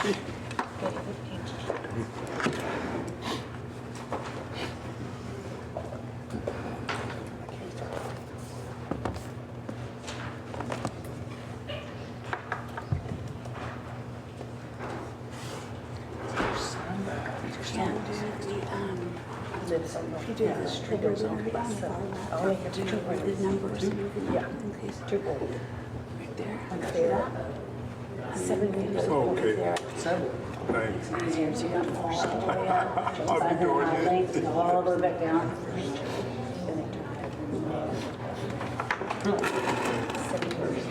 If you do the street goes on by 7, I only have 2 rooms. The numbers. Yeah. In case 2 rooms. right there. There. 7 rooms. Okay. There. 7. Thanks. Here's you got 4 all the way up. I'll be doing it. Length, and all the way back down. Then they turn it. 7 rooms.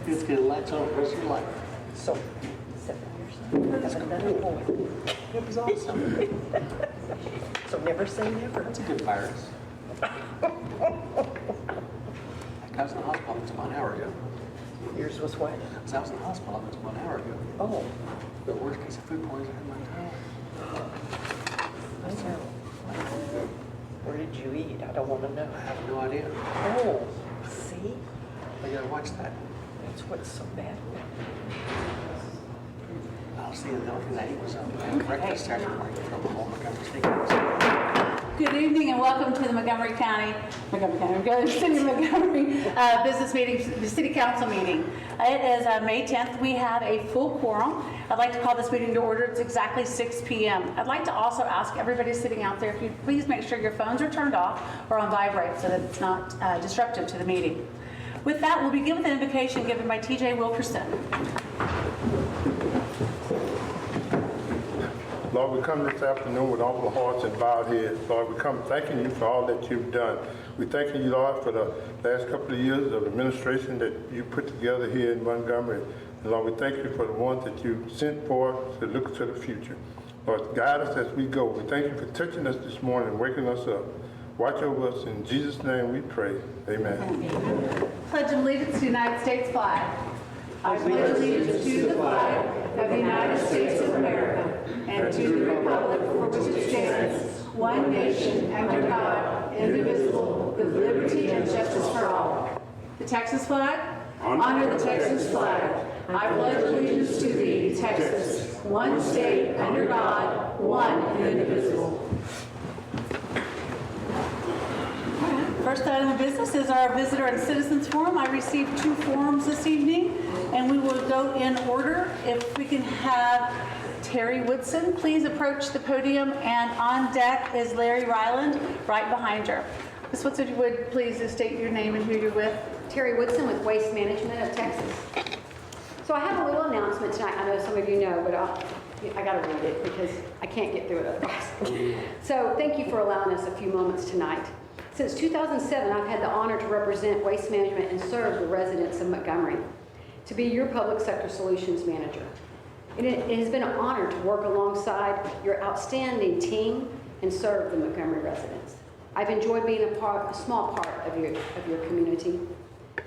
It's getting lights on, where's your light? So, 7 years. Have another boy. It was awesome. So never say never. That's a good virus. I was in the hospital just 1 hour ago. Yours was what? I was in the hospital just 1 hour ago. Oh, The worst case of food poisoning in my entire life. I know. Where did you eat? I don't want to know. I have no idea. Oh, see? I gotta watch that. That's what's so bad. Honestly, the only thing I ate was breakfast after work from home. Montgomery Steakhouse. Good evening and welcome to the Montgomery City of Montgomery business meeting, the city council meeting. It is May 10th. We have a full quorum. I'd like to call this meeting to order. It's exactly 6 p.m. I'd like to also ask everybody sitting out there, if you please make sure your phones are turned off or on vibrate so that it's not disruptive to the meeting. With that, we'll begin with an invocation given by T.J. Wilkerson. Lord, we come this afternoon with humble hearts and bowed heads. Lord, we come thanking you for all that you've done. We thank you, Lord, for the last couple of years of administration that you put together here in Montgomery. And Lord, we thank you for the ones that you sent for to look to the future. Lord, guide us as we go. We thank you for touching us this morning, waking us up. Watch over us. In Jesus' name we pray. Amen. Pledge allegiance to the United States flag. I pledge allegiance to the flag of the United States of America and to the republic for which it stands, one nation, under God, indivisible, with liberty and justice for all. The Texas flag? Honor the Texas flag. I pledge allegiance to thee, Texas, one state, under God, one and indivisible. First item of business is our Visitor and Citizens Forum. I received 2 forms this evening, and we will go in order. If we can have Terry Woodson please approach the podium, and on deck is Larry Ryland, right behind her. Ms. Woodson, if you would please state your name and who you're with. Terry Woodson with Waste Management of Texas. So I have a little announcement tonight. I know some of you know, but I got to read it because I can't get through it otherwise. So thank you for allowing us a few moments tonight. Since 2007, I've had the honor to represent Waste Management and serve the residents of Montgomery, to be your public sector solutions manager. It has been an honor to work alongside your outstanding team and serve the Montgomery residents. I've enjoyed being a small part of your community.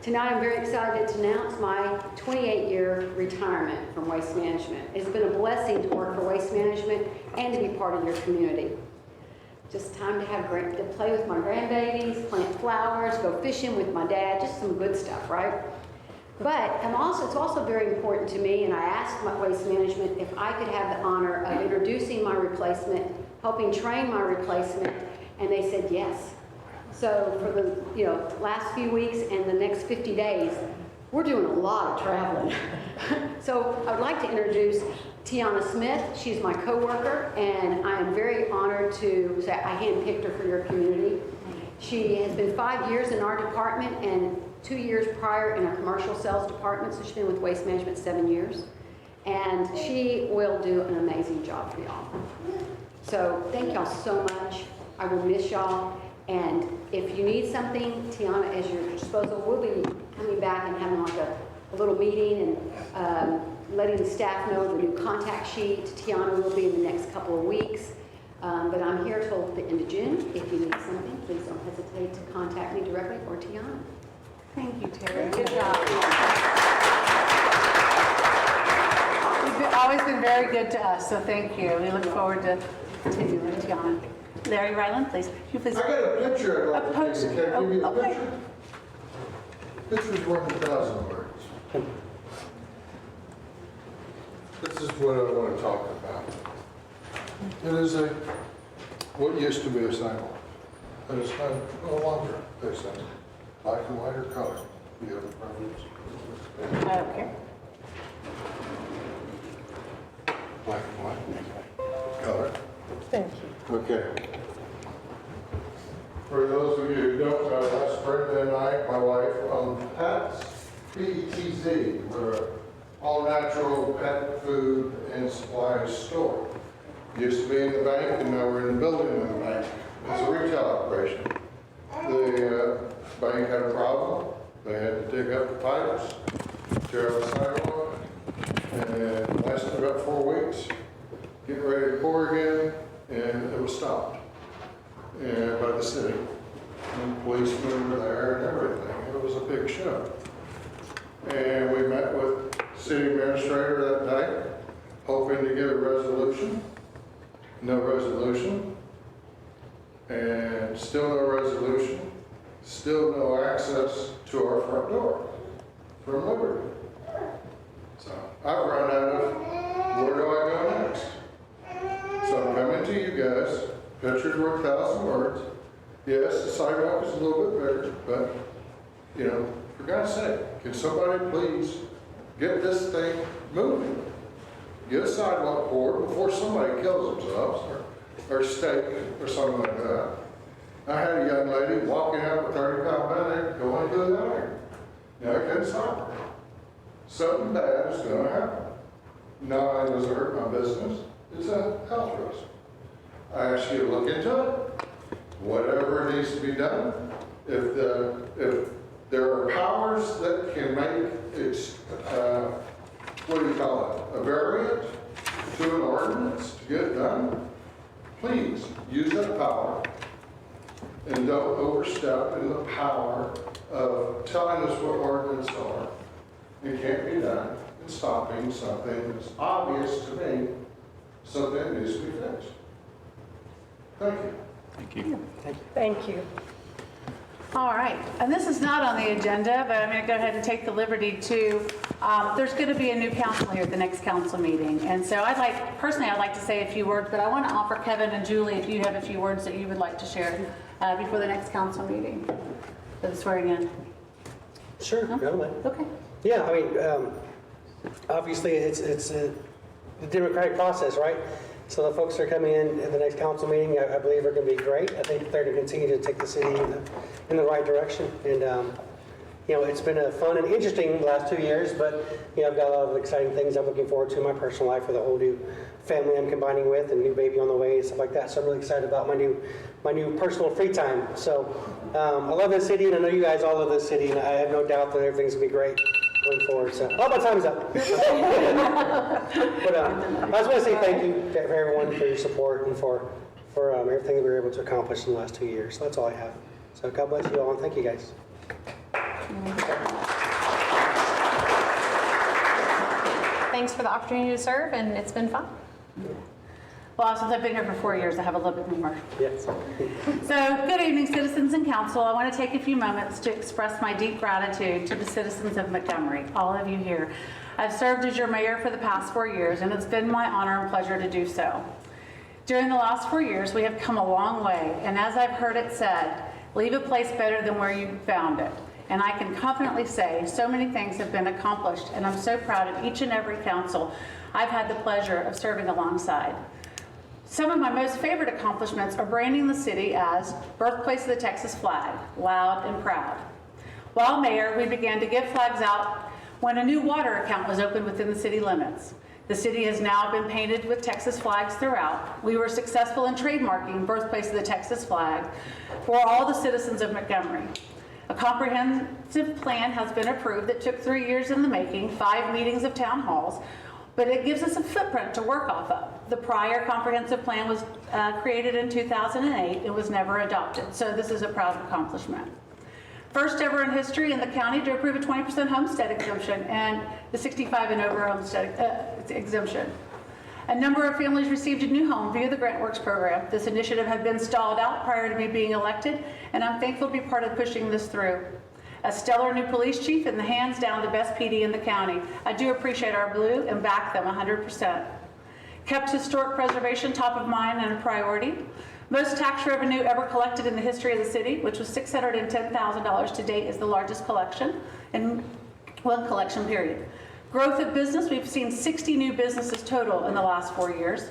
Tonight, I'm very excited to announce my 28-year retirement from Waste Management. It's been a blessing to work for Waste Management and to be part of your community. Just time to play with my grandbabies, plant flowers, go fishing with my dad, just some good stuff, right? But it's also very important to me, and I asked my Waste Management if I could have the honor of introducing my replacement, helping train my replacement, and they said yes. So for the last few weeks and the next 50 days, we're doing a lot of traveling. So I would like to introduce Tiana Smith. She's my coworker, and I am very honored to say I handpicked her for your community. She has been 5 years in our department and 2 years prior in our commercial sales department, so she's been with Waste Management 7 years. And she will do an amazing job for y'all. So thank y'all so much. I will miss y'all. And if you need something, Tiana is your disposal. We'll be coming back and having like a little meeting and letting the staff know the new contact sheet. Tiana will be in the next couple of weeks. But I'm here till the end of June. If you need something, please don't hesitate to contact me directly or Tiana. Thank you, Terry. Good job. You've always been very good to us, so thank you. We look forward to continuing, Tiana. Larry Ryland, please. You please. I got a picture I'd like to post- take. Can I give you the okay. picture? Picture's worth 1,000 words. This is what I want to talk about. It is what used to be a sidewalk. But it's no longer a sidewalk. Black and white or color. You have a preference? I don't care. Black and white. Color. Thank you. Okay. For those of you who don't know, that's Brenda and I, my wife, own Pat's PETZ. We're an all-natural pet food and supplies store. Used to be in the bank, and now we're in the building in the bank. It's a retail operation. The bank had a problem. They had to dig up the pipes, tear up the sidewalk, and it lasted about 4 weeks. Getting ready to pour again, and it was stopped by the city. And policemen were there and everything. It was a big show. And we met with the city administrator that night, hoping to get a resolution. No resolution. And still no resolution. Still no access to our front door from Liberty. So I've run out of where do I go next? So I'm coming to you guys. Pictures worth 1,000 words. Yes, the sidewalk is a little bit bigger, but, you know, for God's sake, can somebody please get this thing moving? Get a sidewalk poured before somebody kills themselves or steak or something like that. I had a young lady walking out with 30-pound bag going to the iron. Now I couldn't stop her. Something bad is going to happen. Not only does it hurt my business, it's a health risk. I ask you to look into it. Whatever needs to be done. If there are powers that can make it, what do you call it, a variant to an ordinance to get it done, please use that power and don't overstep in the power of telling us what ordinance are. It can't be done in stopping something that's obvious to me, something needs to be fixed. Thank you. Thank you. Thank you. All right, and this is not on the agenda, but I'm going to go ahead and take the liberty to, there's going to be a new council here at the next council meeting. And so personally, I'd like to say a few words, but I want to offer Kevin and Julie if you have a few words that you would like to share before the next council meeting for the swearing in. Sure, No? go ahead. Okay. Yeah, I mean, obviously it's a democratic process, right? So the folks that are coming in at the next council meeting, I believe are going to be great. I think they're going to continue to take the city in the right direction. And, you know, it's been a fun and interesting last 2 years, but, you know, I've got a lot of exciting things I'm looking forward to in my personal life with a whole new family I'm combining with and new baby on the way and stuff like that. So I'm really excited about my new personal free time. So I love this city, and I know you guys all love this city, and I have no doubt that everything's going to be great going forward. So, oh, my time's up. But I just want to say thank you for everyone for your support and for everything that we were able to accomplish in the last 2 years. So that's all I have. So God bless you all, and thank you guys. Thanks for the opportunity to serve, and it's been fun. Well, since I've been here for 4 years, I have a little bit more. Yes. So, good evening, citizens and council. I want to take a few moments to express my deep gratitude to the citizens of Montgomery, all of you here. I've served as your mayor for the past 4 years, and it's been my honor and pleasure to do so. During the last 4 years, we have come a long way, and as I've heard it said, leave a place better than where you found it. And I can confidently say so many things have been accomplished, and I'm so proud of each and every council I've had the pleasure of serving alongside. Some of my most favorite accomplishments are branding the city as Birthplace of the Texas Flag, loud and proud. While mayor, we began to give flags out when a new water account was opened within the city limits. The city has now been painted with Texas flags throughout. We were successful in trademarking Birthplace of the Texas Flag for all the citizens of Montgomery. A comprehensive plan has been approved that took 3 years in the making, 5 meetings of town halls, but it gives us a footprint to work off of. The prior comprehensive plan was created in 2008 and was never adopted, so this is a proud accomplishment. First ever in history in the county to approve a 20% homestead exemption and the 65 and over homestead exemption. A number of families received a new home via the GrantWorks program. This initiative had been stalled out prior to me being elected, and I'm thankful to be part of pushing this through. A stellar new police chief and the hands down the best PD in the county. I do appreciate our blue and back them 100%. Kept historic preservation top of mind and a priority. Most tax revenue ever collected in the history of the city, which was $610,000 to date, is the largest collection in one collection period. Growth of business, we've seen 60 new businesses total in the last 4 years.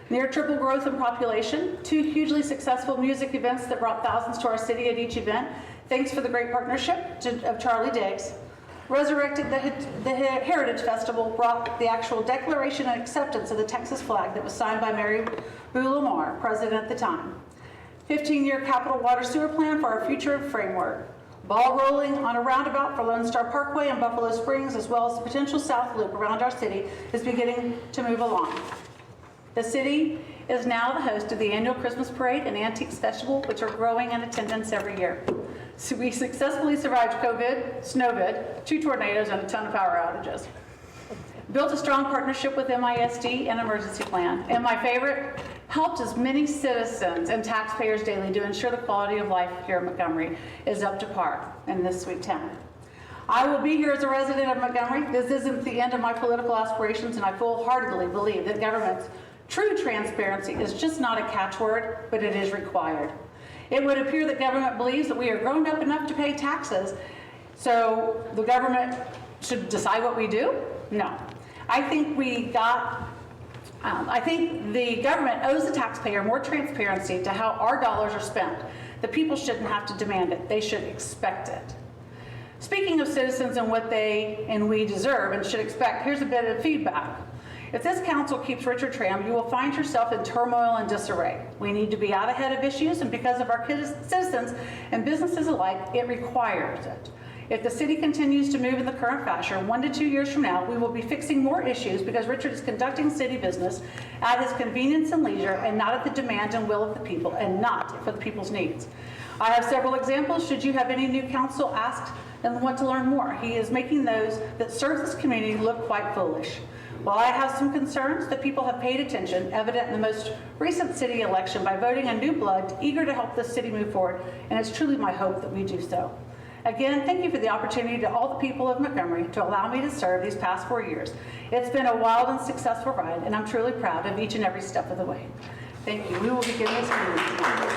Near triple growth in population, 2 hugely successful music events that brought thousands to our city at each event. Thanks for the great partnership of Charlie Diggs. Resurrected the Heritage Festival, brought the actual declaration and acceptance of the Texas flag that was signed by Mary Boo Lamar, president at the time. 15-year capital water sewer plan for our future framework. Ball rolling on a roundabout for Lone Star Parkway and Buffalo Springs, as well as the potential south loop around our city, is beginning to move along. The city is now the host of the annual Christmas Parade and Antiques Festival, which are growing in attendance every year. So we successfully survived COVID, snowvid, 2 tornadoes, and a ton of power outages. Built a strong partnership with MISD and emergency plan. And my favorite, helped as many citizens and taxpayers daily to ensure the quality of life here in Montgomery is up to par in this sweet town. I will be here as a resident of Montgomery. This isn't the end of my political aspirations, and I full-heartedly believe that government's true transparency is just not a catchword, but it is required. It would appear that government believes that we are grown up enough to pay taxes, so the government should decide what we do? No. I think the government owes the taxpayer more transparency to how our dollars are spent. The people shouldn't have to demand it. They should expect it. Speaking of citizens and what they and we deserve and should expect, here's a bit of feedback. If this council keeps Richard Tram, you will find yourself in turmoil and disarray. We need to be out ahead of issues, and because of our citizens and businesses alike, it requires it. If the city continues to move in the current fashion, 1 to 2 years from now, we will be fixing more issues because Richard is conducting city business at his convenience and leisure and not at the demand and will of the people and not for the people's needs. I have several examples should you have any new council asked and want to learn more. He is making those that serve this community look quite foolish. While I have some concerns, the people have paid attention, evident in the most recent city election by voting on new blood, eager to help this city move forward, and it's truly my hope that we do so. Again, thank you for the opportunity to all the people of Montgomery to allow me to serve these past 4 years. It's been a wild and successful ride, and I'm truly proud of each and every step of the way. Thank you. We will begin this meeting tomorrow.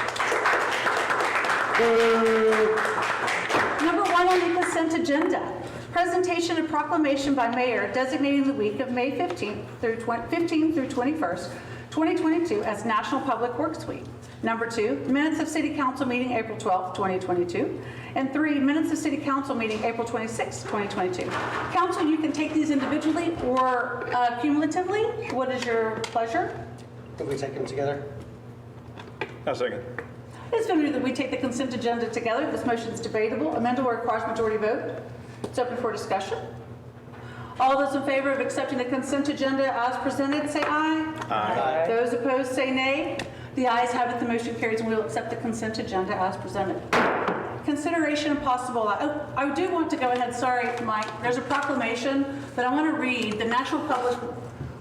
Number 1 on the consent agenda. Presentation of proclamation by mayor designating the week of May 15th through 21st, 2022 as National Public Works Week. Number 2, minutes of City Council meeting April 12th, 2022. And 3, minutes of City Council meeting April 26th, 2022. Council, you can take these individually or cumulatively. What is your pleasure? Can we take them together? A second. It's been moved that we take the consent agenda together. This motion is debatable. Amendable requires majority vote. It's open for discussion. All those in favor of accepting the consent agenda as presented, say aye. Aye. Those opposed, say nay. The ayes have it, the motion carries, and we will accept the consent agenda as presented. Consideration and possible, I do want to go ahead, sorry, Mike, there's a proclamation that I want to read, the National Public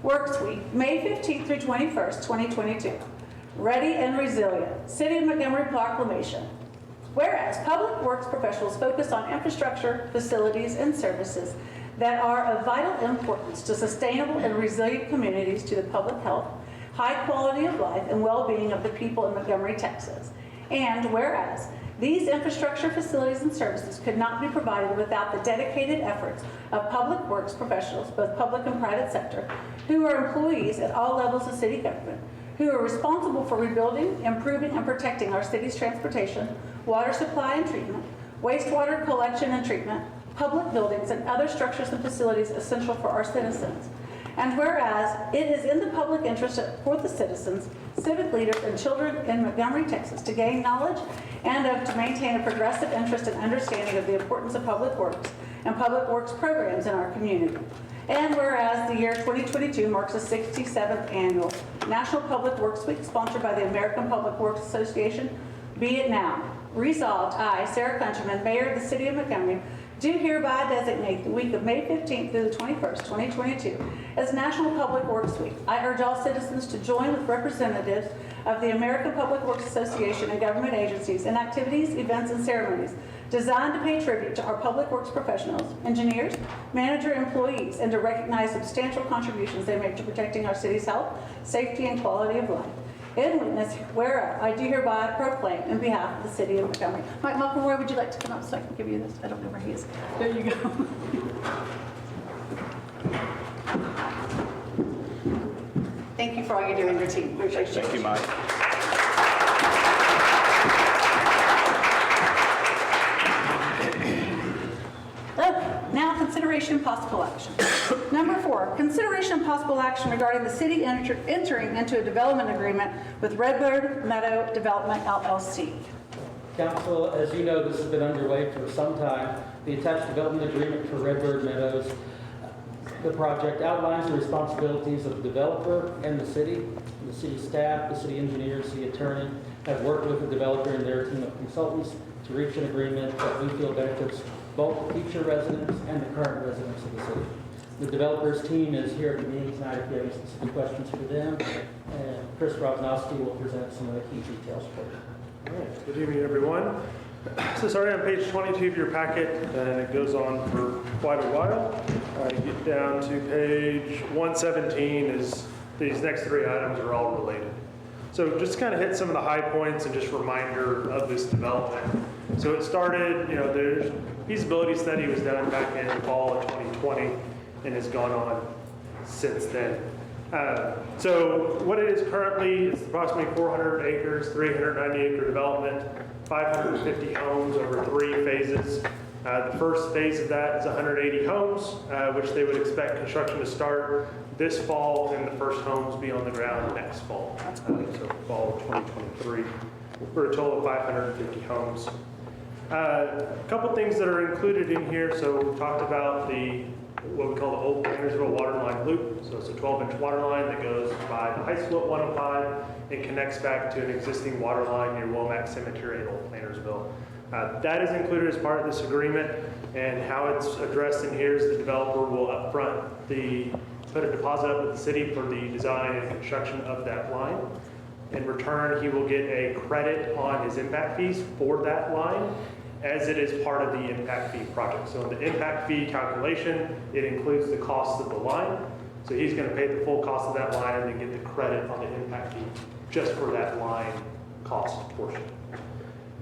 Works Week, May 15th through 21st, 2022. Ready and resilient, City of Montgomery proclamation. Whereas public works professionals focus on infrastructure, facilities, and services that are of vital importance to sustainable and resilient communities, to the public health, high quality of life, and well-being of the people in Montgomery, Texas. And whereas these infrastructure, facilities, and services could not be provided without the dedicated efforts of public works professionals, both public and private sector, who are employees at all levels of city government, who are responsible for rebuilding, improving, and protecting our city's transportation, water supply and treatment, wastewater collection and treatment, public buildings, and other structures and facilities essential for our citizens. And whereas it is in the public interest for the citizens, civic leaders, and children in Montgomery, Texas to gain knowledge and to maintain a progressive interest and understanding of the importance of public works and public works programs in our community. And whereas the year 2022 marks the 67th annual National Public Works Week sponsored by the American Public Works Association, be it now resolved, I, Sarah Countryman, Mayor of the City of Montgomery, do hereby designate the week of May 15th through the 21st, 2022 as National Public Works Week. I urge all citizens to join with representatives of the American Public Works Association and government agencies in activities, events, and ceremonies designed to pay tribute to our public works professionals, engineers, manager, employees, and to recognize substantial contributions they make to protecting our city's health, safety, and quality of life. In witness whereof, I do hereby proclaim in behalf of the city of Montgomery. Mike McElroy, would you like to come up so I can give you this? I don't know where he is. There you go. Thank you for all you do in your team. Appreciate you. Thank you, Mike. Now, consideration and possible action. Number 4, consideration and possible action regarding the city entering into a development agreement with Redbird Meadow Development LLC. Council, as you know, this has been underway for some time. The attached development agreement for Redbird Meadows, the project outlines the responsibilities of the developer and the city. The city staff, the city engineers, the attorney have worked with the developer and their team of consultants to reach an agreement that we feel benefits both future residents and the current residents of the city. The developer's team is here at the meeting tonight if you have any specific questions for them. And Chris Robnowski will present some of the key details for you. All right, good evening, everyone. So starting on page 22 of your packet, and it goes on for quite a while. You get down to page 117 is these next 3 items are all related. So just to kind of hit some of the high points and just reminder of this development. So it started, the feasibility study was done back in the fall of 2020 and has gone on since then. So what it is currently is approximately 400 acres, 390 acre development, 550 homes over 3 phases. The first phase of that is 180 homes, which they would expect construction to start this fall and the first homes be on the ground next fall. So fall of 2023, for a total of 550 homes. A couple things that are included in here. So we talked about what we call the old Plantersville water line loop. So it's a 12-inch water line that goes by the high school at 105 and connects back to an existing water line near Womack Cemetery in Old Plantersville. That is included as part of this agreement, and how it's addressed in here is the developer will upfront put a deposit up with the city for the design and construction of that line. In return, he will get a credit on his impact fees for that line, as it is part of the impact fee project. So in the impact fee calculation, it includes the cost of the line. So he's going to pay the full cost of that line and then get the credit on the impact fee just for that line cost portion.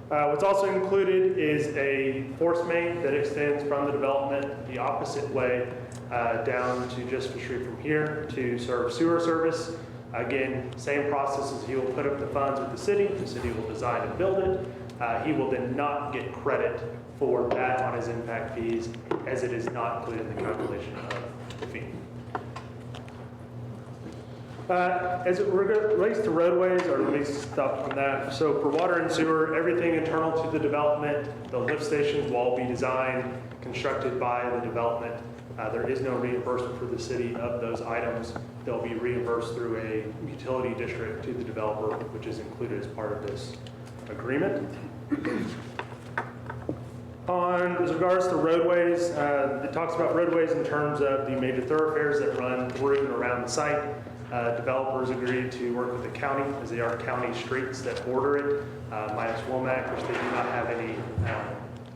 What's also included is a force main that extends from the development the opposite way down to just a street from here to serve sewer service. Again, same process as he will put up the funds with the city will design and build it. He will then not get credit for that on his impact fees, as it is not included in the calculation of the fee. As it relates to roadways, or let me stop on that. So for water and sewer, everything internal to the development, the lift stations will all be designed, constructed by the development. There is no reimbursement for the city of those items. They'll be reimbursed through a utility district to the developer, which is included as part of this agreement. As regards to roadways, it talks about roadways in terms of the major thoroughfares that run through and around the site. Developers agreed to work with the county, as they are county streets that border it, minus Womack, which they do not have any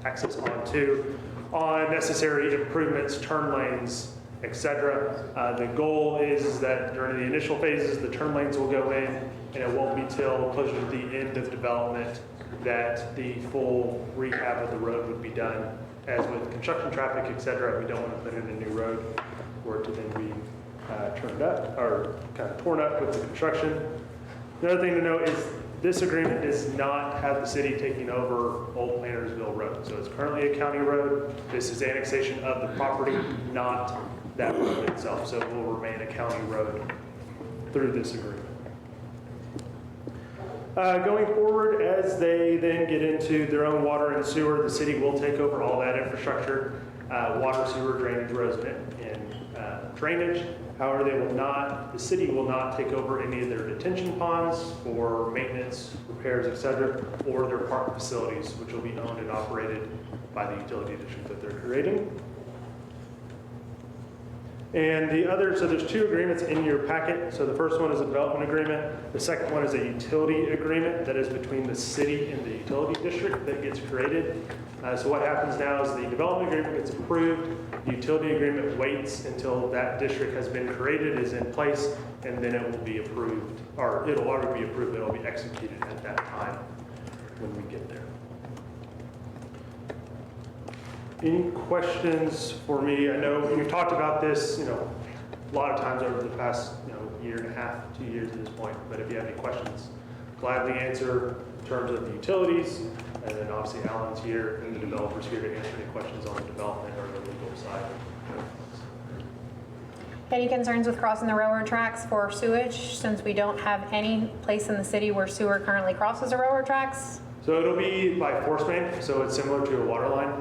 access onto, on necessary improvements, turn lanes, etc. The goal is that during the initial phases, the turn lanes will go in, and it won't be till closer to the end of development that the full rehab of the road would be done. As with construction traffic, etc., we don't want to put in a new road for it to then be turned up or kind of torn up with the construction. Another thing to note is this agreement does not have the city taking over Old Plantersville Road. So it's currently a county road. This is annexation of the property, not that road itself. So it will remain a county road through this agreement. Going forward, as they then get into their own water and sewer, the city will take over all that infrastructure, water, sewer, drainage, roads, and However, the city will not take over any of their detention ponds for maintenance maintenance, repairs, etc., or their park facilities, which will be owned and operated by the utility district that they're creating. And the other, so there's two agreements in your packet. So the first one is a development agreement. The second one is a utility agreement that is between the city and the utility district that gets created. So what happens now is the development agreement gets approved, the utility agreement waits until that district has been created, is in place, and then it will be approved, or it'll already be approved, it'll be executed at that time when we get there. Any questions for me? I know we've talked about this, a lot of times over the past, year and a half, 2 years at this point, but if you have any questions, gladly answer in terms of the utilities, and then obviously Alan's here and the developer's here to answer any questions on the development or the legal side. Any concerns with crossing the railroad tracks for sewage, since we don't have any place in the city where sewer currently crosses the railroad tracks? So it'll be by force main, so it's similar to a water line.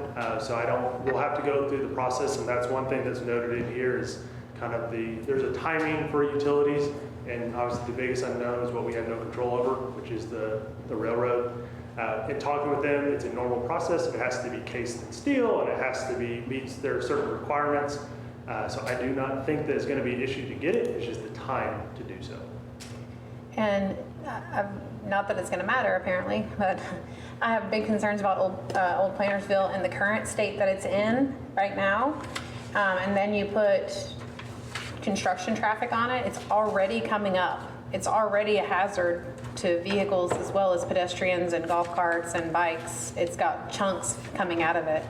We'll have to go through the process, and that's one thing that's noted in here is kind of there's a timing for utilities, and obviously the biggest unknown is what we have no control over, which is the railroad. In talking with them, it's a normal process. It has to be cased in steel, and it has to meets their certain requirements. So I do not think that it's going to be an issue to get it. It's just the time to do so. And not that it's going to matter apparently, but I have big concerns about old Plantersville and the current state that it's in right now. And then you put construction traffic on it, it's already coming up. It's already a hazard to vehicles as well as pedestrians and golf carts and bikes. It's got chunks coming out of it.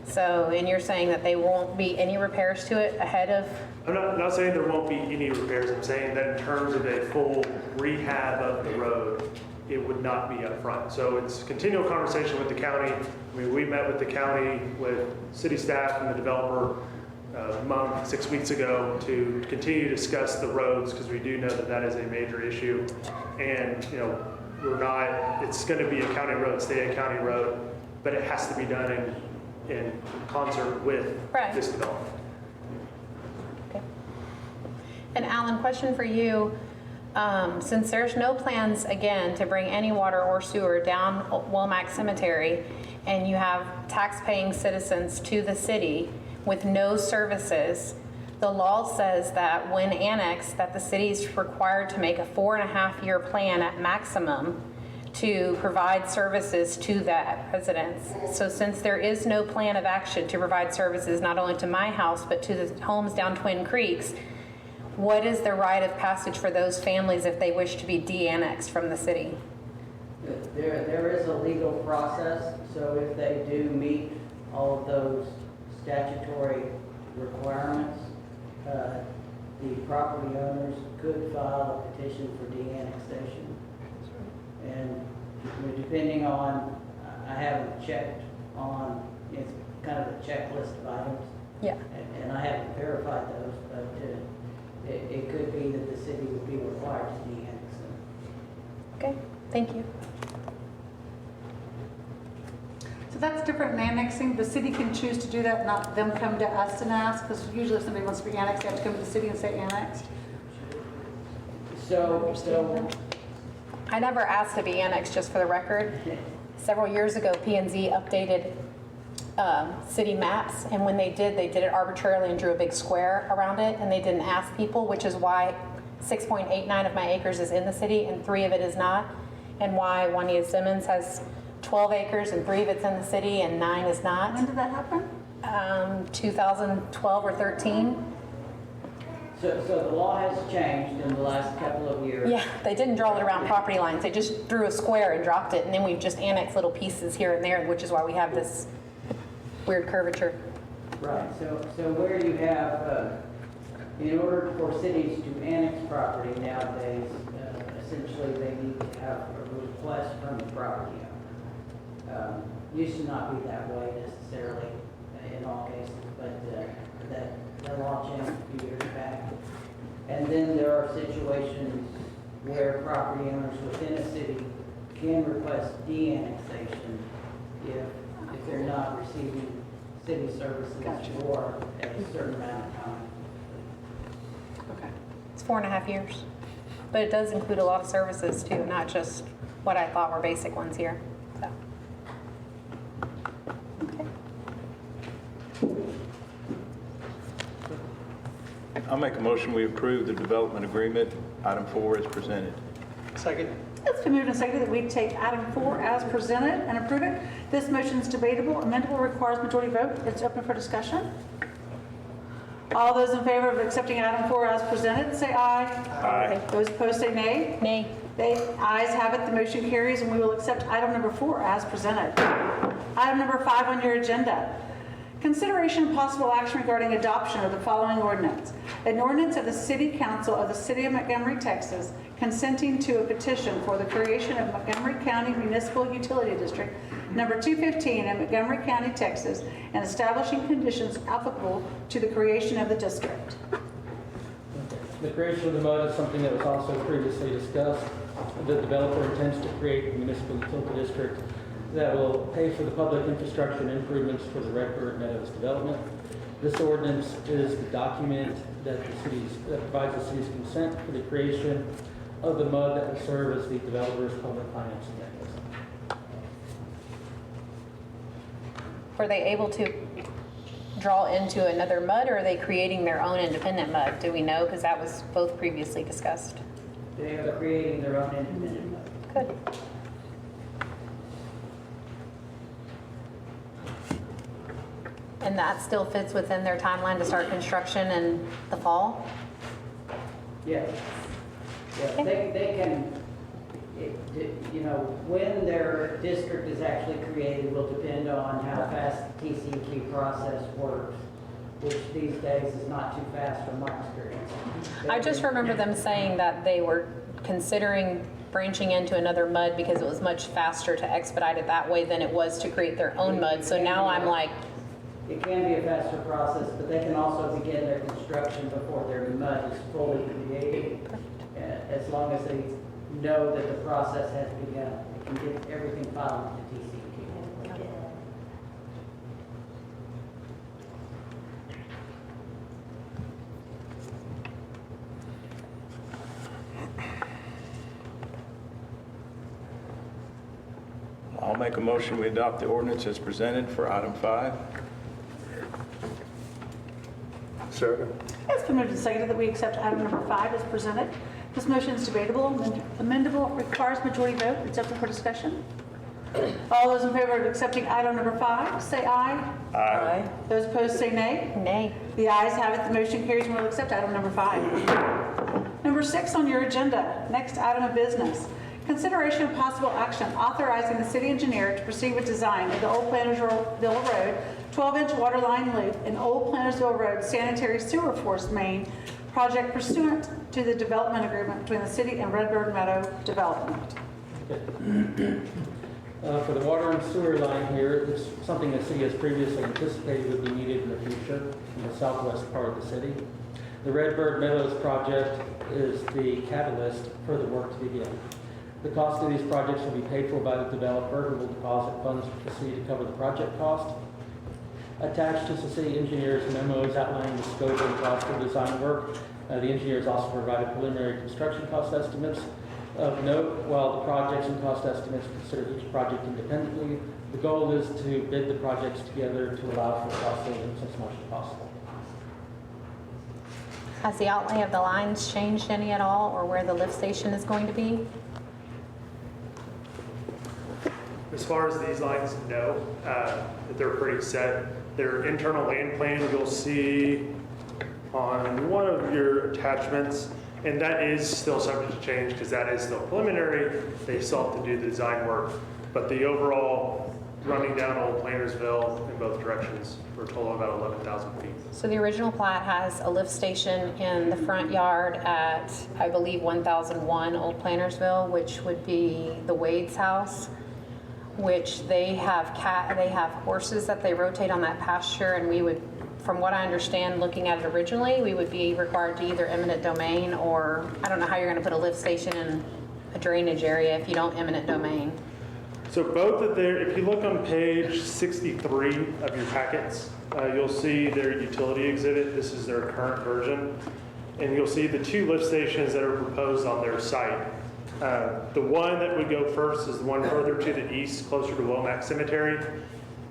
So, and you're saying that there won't be any repairs to it ahead of? I'm not saying there won't be any repairs. I'm saying that in terms of a full rehab of the road, it would not be up front. So it's continual conversation with the county. I mean, we met with the county, with city staff and the developer a month, 6 weeks ago to continue to discuss the roads, because we do know that that is a major issue. And, it's going to be a county road, stay a county road, but it has to be done in concert with this development. Okay. And Alan, question for you. Since there's no plans, again, to bring any water or sewer down Womack Cemetery, and you have tax-paying citizens to the city with no services, the law says that when annexed, that the city is required to make a 4.5-year plan at maximum to provide services to that residence. So since there is no plan of action to provide services not only to my house, but to the homes down Twin Creeks, what is the rite of passage for those families if they wish to be de-annexed from the city? There is a legal process, so if they do meet all of those statutory requirements, the property owners could file a petition for de-annexation. And depending on, I haven't checked on, it's kind of a checklist of items. Yeah. And I haven't verified those, but it could be that the city would be required to de-annex them. Okay, thank you. So that's different than annexing. The city can choose to do that, not them come to us and ask, because usually if somebody wants to be annexed, they have to come to the city and say annexed. So I never asked to be annexed, just for the record. Several years ago, P&Z updated city maps, and when they did it arbitrarily and drew a big square around it, and they didn't ask people, which is why 6.89 of my acres is in the city and 3 of it is not, and why Juanita Simmons has 12 acres and 3 of it's in the city and 9 is not. When did that happen? 2012 or 13. So the law has changed in the last couple of years. Yeah, they didn't draw it around property lines. They just drew a square and dropped it, and then we've just annexed little pieces here and there, which is why we have this weird curvature. Right, so where you have, in order for cities to annex property nowadays, essentially they need to have a request from the property owner. Used to not be that way necessarily in all cases, but that law changed a few years back. And then there are situations where property owners within a city can request de-annexation if they're not receiving city services for a certain amount of time. Okay. It's 4.5 years. But it does include a lot of services too, not just what I thought were basic ones here. So. I'll make a motion, we approve the development agreement, item 4 is presented. Second. It's been moved and seconded that we take item 4 as presented and approve it. This motion is debatable. Amendable requires majority vote. It's open for discussion. All those in favor of accepting item 4 as presented, say aye. Aye. Those opposed, say nay. Nay. The ayes have it, the motion carries, and we will accept item number 4 as presented. Item number 5 on your agenda. Consideration and possible action regarding adoption of the following ordinance. An ordinance of the City Council of the City of Montgomery, Texas, consenting to a petition for the creation of Montgomery County Municipal Utility District number 215 in Montgomery County, Texas, and establishing conditions applicable to the creation of the district. The creation of the MUD is something that was also previously discussed. The developer intends to create a municipal utility district that will pay for the public infrastructure and improvements for the Redbird Meadows development. This ordinance is the document that provides the city's consent for the creation of the MUD that will serve as the developer's public financing mechanism. Were they able to draw into another MUD, or are they creating their own independent MUD? Do we know? Because that was both previously discussed. They are creating their own independent mode. Good. And that still fits within their timeline to start construction in the fall? Yes. Yeah, they can, you know, when their district is actually created will depend on how fast the TCQ process works, which these days is not too fast from my experience. I just remember them saying that they were considering branching into another MUD because it was much faster to expedite it that way than it was to create their own MUD. So now I'm like, It can be a faster process, but they can also begin their construction before their MUD is fully created. As long as they know that the process has begun, they can get everything filed with the TCQ. I'll make a motion, we adopt the ordinance as presented for item 5. Second. It's been moved and seconded that we accept item number 5 as presented. This motion is debatable, amendable, requires majority vote. It's open for discussion. All those in favor of accepting item number 5, say aye. Aye. Those opposed, say nay. nay. The ayes have it, the motion carries, and we'll accept item number 5. Number 6 on your agenda, next item of business. Consideration of possible action authorizing the city engineer to proceed with design of the Old Plantersville Road 12-inch water line loop and Old Plantersville Road sanitary sewer force main project pursuant to the development agreement between the city and Redbird Meadow Development. For the water and sewer line here, it's something the city has previously anticipated would be needed in the future in the southwest part of the city. The Redbird Meadows project is the catalyst for the work to begin. The cost of these projects will be paid for by the developer, who will deposit funds with the city to cover the project cost. Attached is the city engineer's memos outlining the scope and cost of design work. The engineers also provided preliminary construction cost estimates. Of note, while the projects and cost estimates consider each project independently, the goal is to bid the projects together to allow for cost savings as much as possible. Has the outlay of the lines changed any at all, or where the lift station is going to be? As far as these lines, no. They're pretty set. Their internal land plan you'll see on one of your attachments, and that is still subject to change because that is still preliminary. They still have to do the design work, but the overall running down Old Plantersville in both directions, we're total about 11,000 feet. So the original plat has a lift station in the front yard at, I believe, 1001 Old Plantersville, which would be the Wade's house, which they have horses that they rotate on that pasture, and we would, from what I understand, looking at it originally, we would be required to either eminent domain, or I don't know how you're going to put a lift station in a drainage area if you don't eminent domain. So both of their, if you look on page 63 of your packets, you'll see their utility exhibit. This is their current version. and you'll see the 2 lift stations that are proposed on their site. The one that would go first is the one further to the east, closer to Womack Cemetery.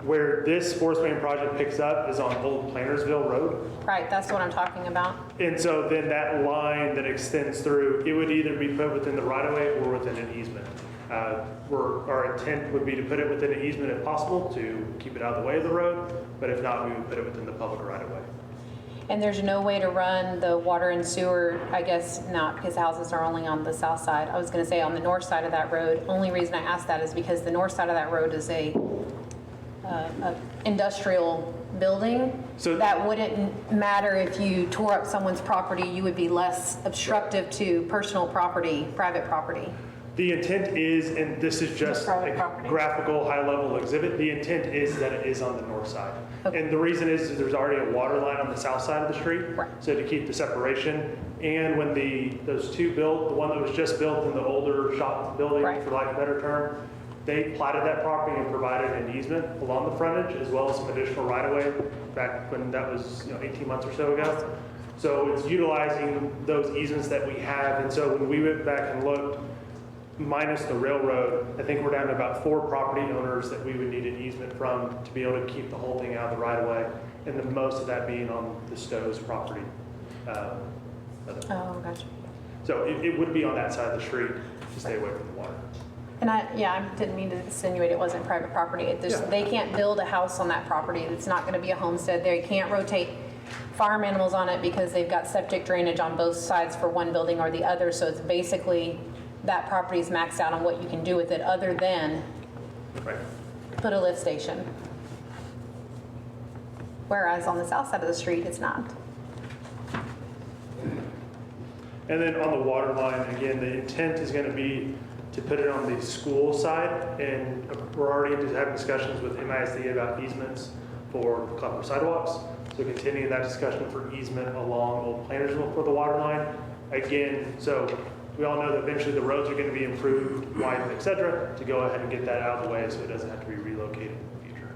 Where this force main project picks up is on Old Plantersville Road. Right, that's what I'm talking about. And so then that line that extends through, it would either be put within the right-of-way or within an easement. Our intent would be to put it within an easement if possible to keep it out of the way of the road, but if not, we would put it within the public right-of-way. And there's no way to run the water and sewer, I guess not, because houses are only on the south side. I was gonna say on the north side of that road. Only reason I asked that is because the north side of that road is a industrial building. So- that wouldn't matter if you tore up someone's property, you would be less obstructive to personal property, private property. The intent is, and this is just private a property. graphical, high-level exhibit, the intent is that it is on the north side. Okay. And the reason is there's already a water line on the south side of the street. Right. So to keep the separation. And when those 2 built, the one that was just built in the older shop building, Right. for lack of a better term, they platted that property and provided an easement along the frontage as well as some additional right-of-way back when that was 18 months or so ago. So it's utilizing those easements that we have. And so when we went back and looked, minus the railroad, I think we're down to about 4 property owners that we would need an easement from to be able to keep the whole thing out of the right-of-way, and the most of that being on the Stowe's property. Oh, gotcha. So it would be on that side of the street to stay away from the water. And I didn't mean to insinuate it wasn't private property. They can't build a house on that property. It's not gonna be a homestead. They can't rotate farm animals on it because they've got septic drainage on both sides for one building or the other. So it's basically, that property is maxed out on what you can do with it other than Right. put a lift station. Whereas on the south side of the street, it's not. And then on the water line, again, the intent is going to be to put it on the school side, and we're already having discussions with MISD about easements for Club Sidewalks. So continuing that discussion for easement along Old Plantersville for the water line. Again, so we all know that eventually the roads are going to be improved, widened, et cetera, to go ahead and get that out of the way so it doesn't have to be relocated in the future.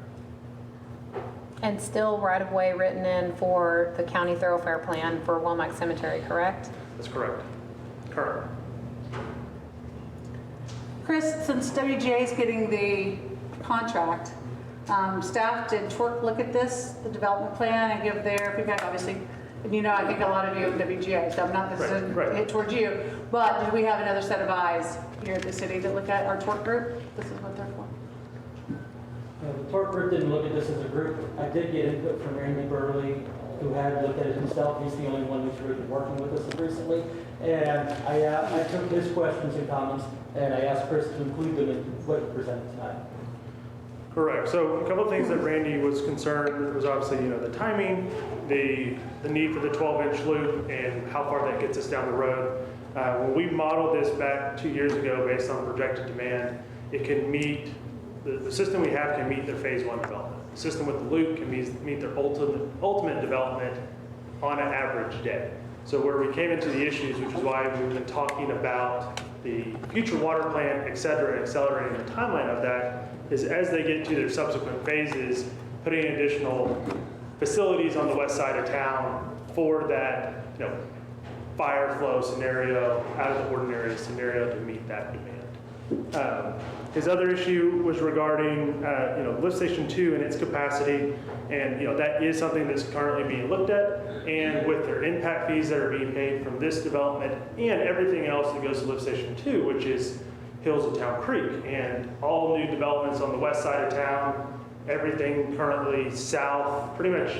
And still right-of-way written in for the county thoroughfare plan for Womack Cemetery, correct? That's correct. Current. Chris, since WGA is getting the contract, staff did look at this, the development plan, and give their feedback, obviously. And I think a lot of you have WGA, so I'm not necessarily Right. hit towards you. But did we have another set of eyes here at the city to look at our tort group? This is what they're for. The tort group didn't look at this as a group. I did get input from Randy Burley, who had looked at it himself. He's the only one who's really been working with us recently. And I took his questions and comments, and I asked Chris to include them in what he presented tonight. Correct. So a couple of things that Randy was concerned was obviously, the timing, the need for the 12-inch loop, and how far that gets us down the road. When we modeled this back 2 years ago based on projected demand, it can meet, the system we have can meet their phase 1 development. The system with the loop can meet their ultimate development on an average day. So where we came into the issues, which is why we've been talking about the future water plan, et cetera, accelerating the timeline of that, is as they get to their subsequent phases, putting additional facilities on the west side of town for that, fire flow scenario, out of the ordinary scenario to meet that demand. His other issue was regarding, lift station 2 and its capacity, and that is something that's currently being looked at. And with their impact fees that are being paid from this development and everything else that goes to lift station 2, which is Hills of Town Creek, and all new developments on the west side of town, everything currently south, pretty much,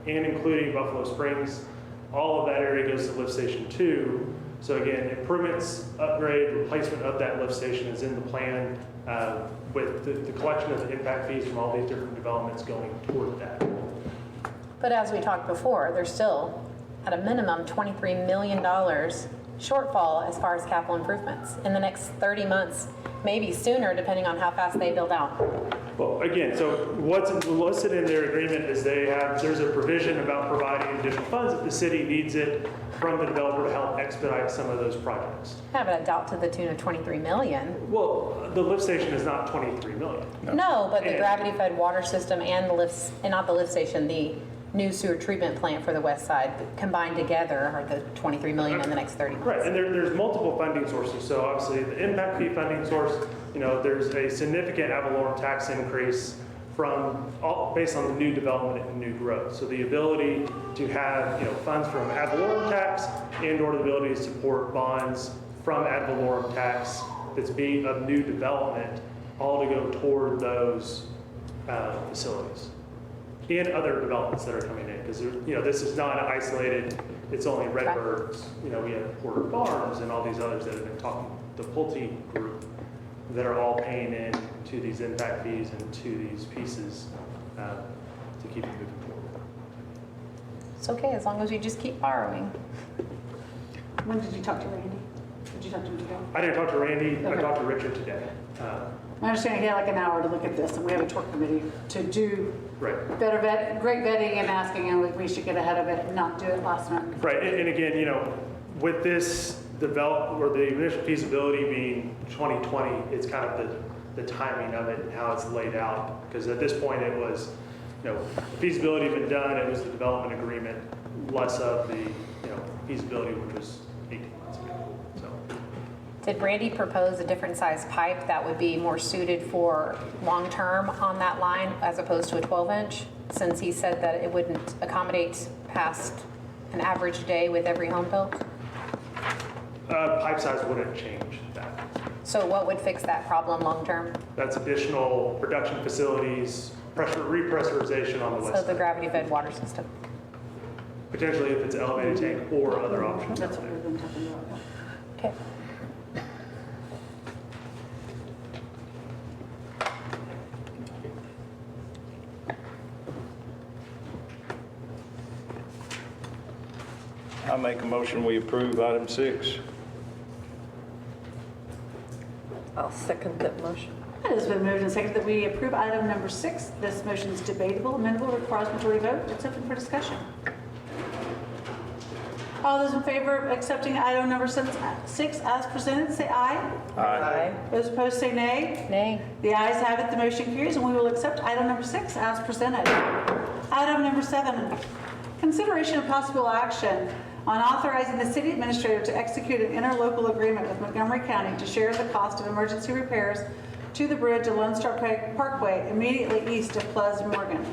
and including Buffalo Springs, all of that area goes to lift station 2. So again, improvements, upgrade, replacement of that lift station is in the plan with the collection of the impact fees from all these different developments going toward that. But as we talked before, there's still, at a minimum, $23 million shortfall as far as capital improvements in the next 30 months, maybe sooner, depending on how fast they build out. Well, again, so what's listed in their agreement is there's a provision about providing additional funds if the city needs it from the developer to help expedite some of those projects. I have a doubt to the tune of $23 million. Well, the lift station is not $23 million. No, but the And- gravity-fed water system and the lifts, and not the lift station, the new sewer treatment plant for the west side combined together are the 23 million in the next 30 months. Right, and there's multiple funding sources. So obviously the impact fee funding source, there's a significant ad valorem tax increase based on the new development and new growth. So the ability to have funds from ad valorem tax and/or the ability to support bonds from ad valorem tax that's being of new development, all to go toward those facilities and other developments that are coming in. Because this is not an isolated. It's only Redbirds. We have Porter Farms and all these others that have been talking. The Pulte group that are all paying in to these impact fees and to these pieces to keep it moving forward. It's okay, as long as you just keep borrowing. When did you talk to Randy? Did you talk to him today? I didn't talk to Randy. I Okay. talked to Richard today. I understand he had like an hour to look at this, and we have a tour committee to do Right. great vetting and asking, and we should get ahead of it and not do it last minute. Right. And again, with this the initial feasibility being 2020, it's kind of the timing of it and how it's laid out. Because at this point, it was, feasibility had been done. It was the development agreement, less of the, feasibility, which was 18 months ago. So. Did Randy propose a different size pipe that would be more suited for long-term on that line as opposed to a 12-inch? Since he said that it wouldn't accommodate past an average day with every home built? Pipe size wouldn't change that. So what would fix that problem long-term? That's additional production facilities, repressurization on the west So the side. gravity-fed water system. Potentially if it's elevated tank or other options. That's what we've been talking about. Okay. I make a motion, we approve item 6. I'll second that motion. It has been moved and seconded that we approve item number 6. This motion is debatable, amendable, requires majority vote. It's open for discussion. All those in favor of accepting item number 6 as presented, say aye. Aye. Those opposed, say nay. Nay. The ayes have it, the motion carries, and we will accept item number 6 as presented. Item number 7, consideration of possible action on authorizing the city administrator to execute an interlocal agreement with Montgomery County to share the cost of emergency repairs to the bridge at Lone Star Parkway immediately east of Plaza, Morgan.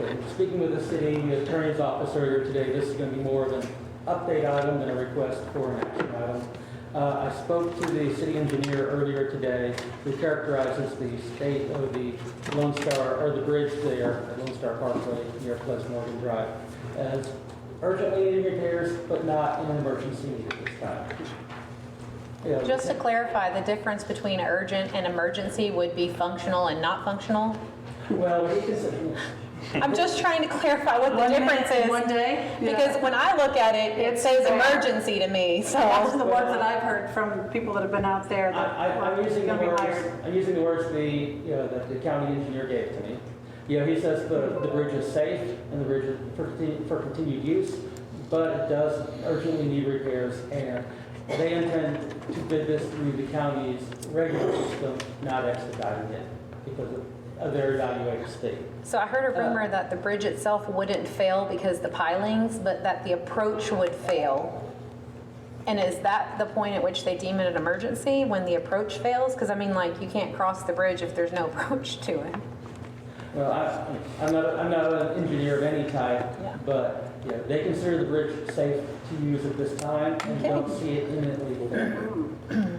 Okay, speaking with the city attorney's office earlier today, this is going to be more of an update item than a request for an action item. I spoke to the city engineer earlier today, who characterizes the state of the Lone Star, or the bridge there at Lone Star Parkway near Plaza Morgan Drive, as urgently needing repairs, but not in an emergency need at this time. Yeah, Just to clarify, the difference between urgent and emergency would be functional and not functional? well, he can, I'm just trying to clarify what the One difference minute, is. one day? Because when I look at it, it says emergency to me, Those so. are the words that I've heard from people that have been out there that I'm using the are going to be words. hired. I'm using the words that the county engineer gave to me. He says the bridge is safe and the bridge is for continued use, but it does urgently need repairs, and they intend to bid this through the county's regular system, not expediting it because of their evaluated state. So I heard a rumor that the bridge itself wouldn't fail because the pilings, but that the approach would fail. And is that the point at which they deem it an emergency, when the approach fails? Because I mean, like, you can't cross the bridge if there's no approach to it. Well, I'm not an engineer of any type, Yeah. but they consider the bridge safe to use at this time and Okay. don't see it imminently.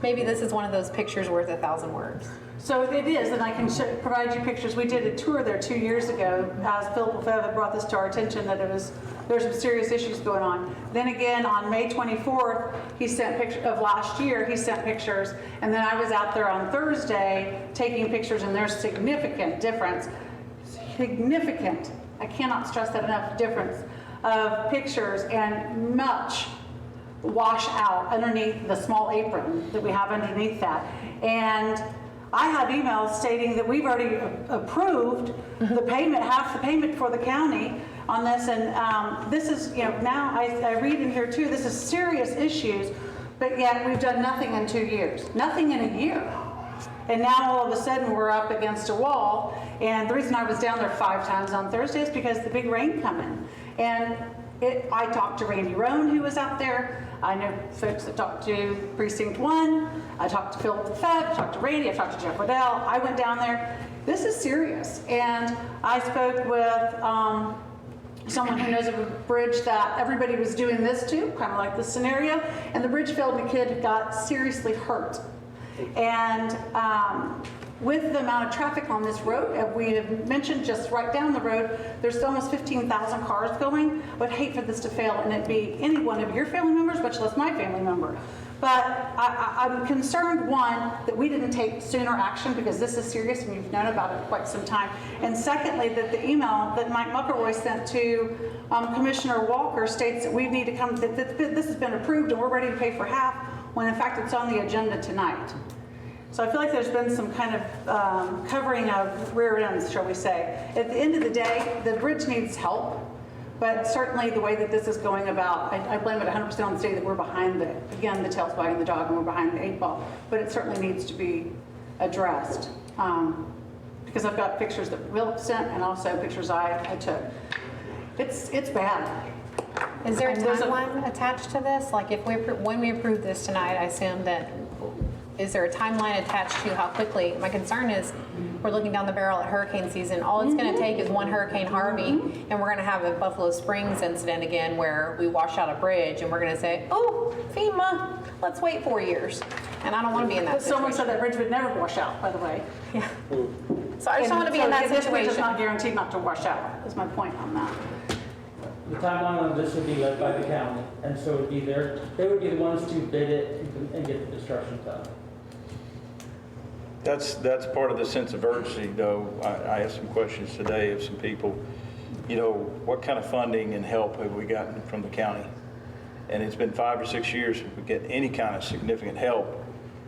Maybe this is one of those pictures worth 1,000 words. So it is, and I can provide you pictures. We did a tour there 2 years ago, as Philip Lefebvre brought this to our attention, that there's some serious issues going on. Then again, on May 24th, he sent pictures of last year, he sent pictures, and then I was out there on Thursday taking pictures, and there's significant difference. Significant, I cannot stress that enough, difference of pictures and much wash out underneath the small apron that we have underneath that. And I have emails stating that we've already approved the payment, half the payment for the county on this. And this is, now I read in here too, this is serious issues, but yet we've done nothing in 2 years. Nothing in a year. And now all of a sudden we're up against a wall. And the reason I was down there 5 times on Thursday is because the big rain coming. And I talked to Randy Roan, who was out there. I know folks that talked to Precinct 1. I talked to Philip Lefebvre, I talked to Randy, I talked to Jeff Waddell. I went down there. This is serious. And I spoke with someone who knows of a bridge that everybody was doing this to, kind of like this scenario. And the bridge failed and a kid got seriously hurt. And with the amount of traffic on this road, as we have mentioned, just right down the road, there's almost 15,000 cars going. I would hate for this to fail and it be any one of your family members, much less my family member. But I'm concerned, one, that we didn't take sooner action because this is serious and you've known about it quite some time. And secondly, that the email that Mike Muckelroy sent to Commissioner Walker states that we need to come, that this has been approved and we're ready to pay for half, when in fact it's on the agenda tonight. So I feel like there's been some kind of covering of rear ends, shall we say. At the end of the day, the bridge needs help, but certainly the way that this is going about, I blame it 100% on the city that we're behind the, again, the tail's wagging the dog and we're behind the 8 ball, but it certainly needs to be addressed. Because I've got pictures that Will sent and also pictures I took. It's bad. Is there a And there's a- timeline attached to this? Like if when we approve this tonight, I assume that, is there a timeline attached to how quickly? My concern is we're looking down the barrel at hurricane season. All it's going to take is one Hurricane Harvey, and we're going to have a Buffalo Springs incident again where we wash out a bridge and we're going to say, oh, FEMA, let's wait 4 years. And I don't want to be in that But someone situation. said that bridge would never wash out, by the way. Yeah. So I just don't want to be in that This bridge is situation. not guaranteed not to wash out, is my point on that. The timeline on this would be led by the county, and so it would be they would be the ones to bid it and get the construction done. That's part of the sense of urgency, though. I asked some questions today of some people, what kind of funding and help have we gotten from the county? And it's been 5 or 6 years since we get any kind of significant help.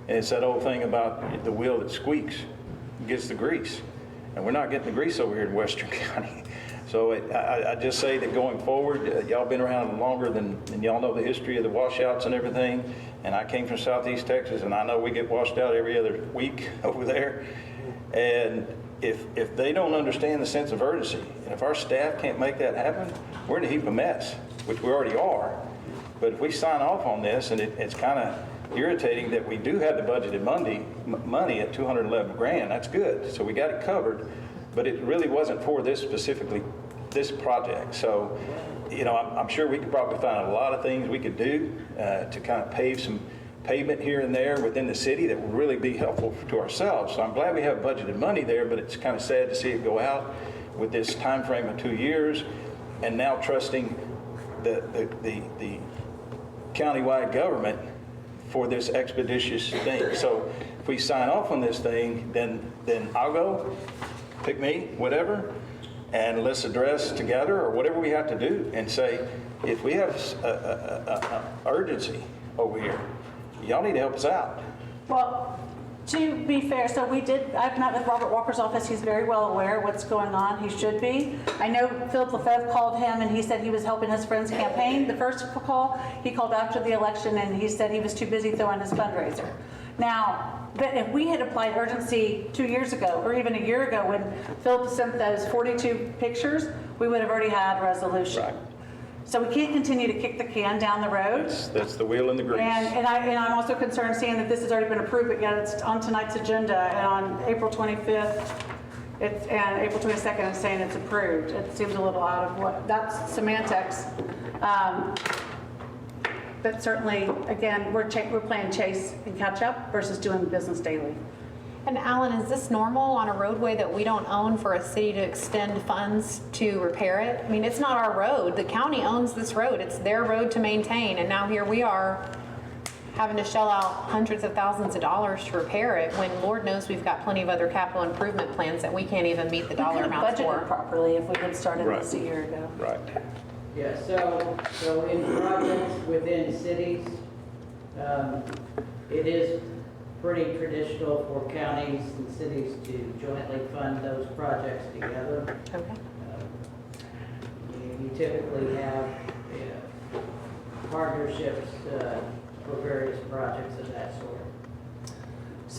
And it's that old thing about the wheel that squeaks gets the grease. And we're not getting the grease over here in Western County. So I just say that going forward, y'all been around longer than y'all know the history of the washouts and everything. And I came from Southeast Texas, and I know we get washed out every other week over there. And if they don't understand the sense of urgency, and if our staff can't make that happen, we're in a heap of mess, which we already are. But if we sign off on this, and it's kind of irritating that we do have the budgeted money at $211 grand, that's good. So we got it covered. But it really wasn't for this specifically, this project. So, I'm sure we could probably find a lot of things we could do to kind of pave some pavement here and there within the city that would really be helpful to ourselves. So I'm glad we have budgeted money there, but it's kind of sad to see it go out with this time frame of 2 years, and now trusting the countywide government for this expeditious thing. So if we sign off on this thing, then I'll go. Pick me, whatever, and let's address together or whatever we have to do and say, if we have urgency over here, y'all need to help us out. Well, to be fair, so I've met with Robert Walker's office. He's very well aware of what's going on. He should be. I know Philip Lefebvre called him and he said he was helping his friend's campaign. The first call, he called after the election and he said he was too busy throwing his fundraiser. Now, but if we had applied urgency 2 years ago or even a year ago when Philip sent those 42 pictures, we would have already had resolution. Right. So we can't continue to kick the can down the road. That's the wheel in the grease. And I'm also concerned seeing that this has already been approved, but yet it's on tonight's agenda, and on April 25th, and April 22nd, it's saying it's approved. It seems a little out of that's semantics. But certainly, again, we're playing chase and catch up versus doing business daily. And Alan, is this normal on a roadway that we don't own for a city to extend funds to repair it? I mean, it's not our road. The county owns this road. It's their road to maintain. And now here we are having to shell out hundreds of thousands of dollars to repair it when Lord knows we've got plenty of other capital improvement plans that we can't even meet the dollar amounts We could have budgeted for. properly if we had started Right. this a year ago. Right. Yeah, so in projects within cities, it is pretty traditional for counties and cities to jointly fund those projects together. Okay. You typically have partnerships for various projects of that sort.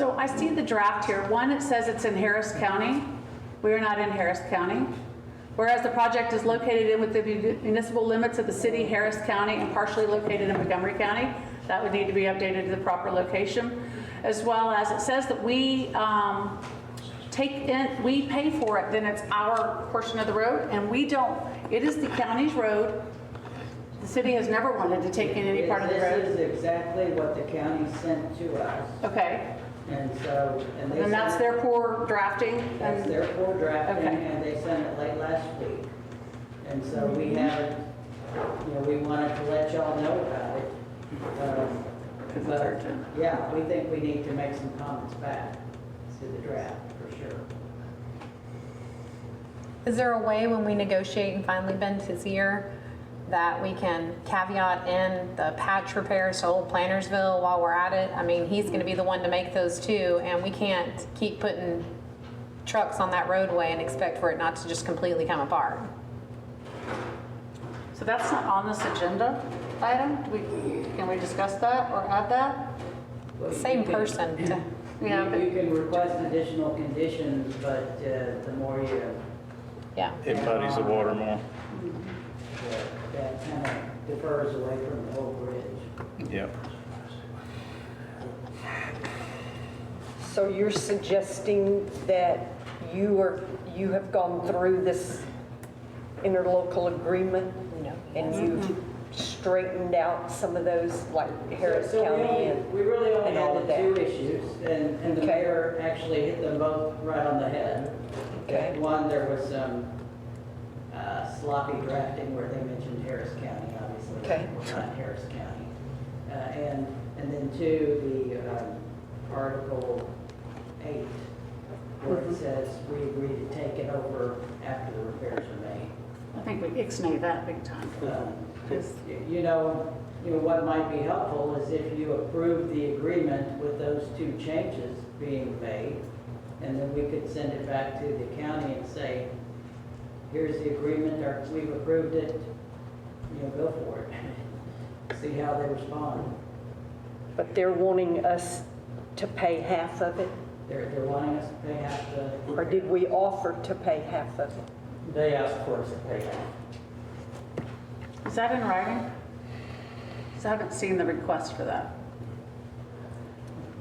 So I see the draft here. One, it says it's in Harris County. We are not in Harris County. Whereas the project is located in with the municipal limits of the city, Harris County, and partially located in Montgomery County. That would need to be updated to the proper location. As well as it says that we we pay for it, then it's our portion of the road, and we don't. It is the county's road. The city has never wanted to take in any part of the road. This is exactly what the county sent to us. Okay, And so, and they and that's sent it- their poor drafting? That's and- their full drafting, Okay. and they sent it late last week. And so we haven't, we wanted to let y'all know about it. Because it's But, urgent. yeah, we think we need to make some comments back to the draft, for sure. Is there a way when we negotiate and finally bend his ear that we can caveat in the patch repairs to Old Plantersville while we're at it? I mean, he's going to be the one to make those too, and we can't keep putting trucks on that roadway and expect for it not to just completely come apart. So that's not on this agenda item? Can we discuss that or add that? Well, Same you can- person. Yeah, but- You can request additional conditions, but the more you, Yeah. It muddies the water more. that kind of defers away from the whole bridge. Yep. So you're suggesting that you have gone through this interlocal agreement No. and you've straightened out some of those, like Harris So County we really only and all had of the that? two issues, and the Okay. mayor actually hit them both right on the head. Okay. One, there was some sloppy drafting where they mentioned Harris County, obviously. Okay. It's not Harris County. And then two, the Article 8, where it says we agree to take it over after the repairs are made. I think we ixnay that big time. Because You know, what might be helpful is if you approve the agreement with those two changes being made, and then we could send it back to the county and say, here's the agreement, or we've approved it, go for it. See how they respond. But they're wanting us to pay half of it? They're wanting us to pay half the. Or did we offer to pay half of it? They asked for us to pay half. is that in writing? 'Cause I haven't seen the request for that.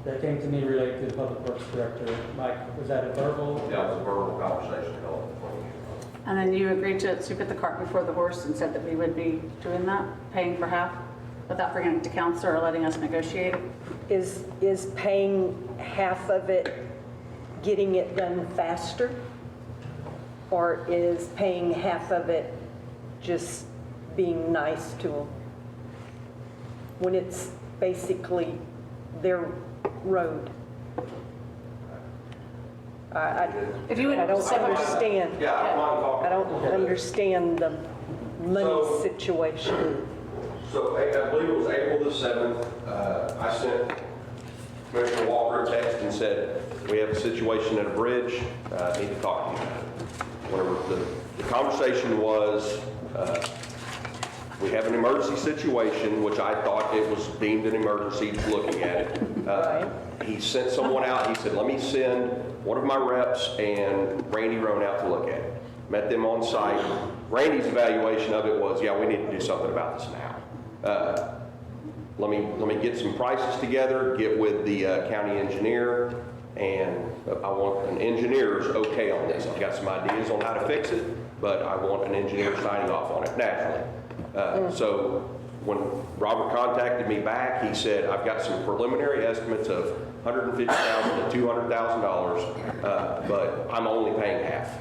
That came to me related to the Public Works Director. Mike, was that a verbal? Yeah, it was a verbal conversation held. And then you agreed to put the cart before the horse and said that we would be doing that, paying for half, without bringing it to council or letting us negotiate it? Is paying half of it getting it done faster? Or is paying half of it just being nice to them? When it's basically their road. If you would I don't say what- understand. Yeah, I want to talk. I don't understand the money So- situation. So I believe it was April the 7th, I sent Commissioner Walker a text and said, we have a situation at a bridge, need to talk to you about it. Whatever the conversation was, we have an emergency situation, which I thought it was deemed an emergency looking at it. Right. He sent someone out, he said, let me send one of my reps and Randy Roan out to look at it. Met them on site. Randy's evaluation of it was, yeah, we need to do something about this now. Let me get some prices together, get with the county engineer, and I want an engineer's okay on this. I've got some ideas on how to fix it, but I want an engineer signing off on it naturally. So when Robert contacted me back, he said, I've got some preliminary estimates of $150,000 to $200,000, but I'm only paying half.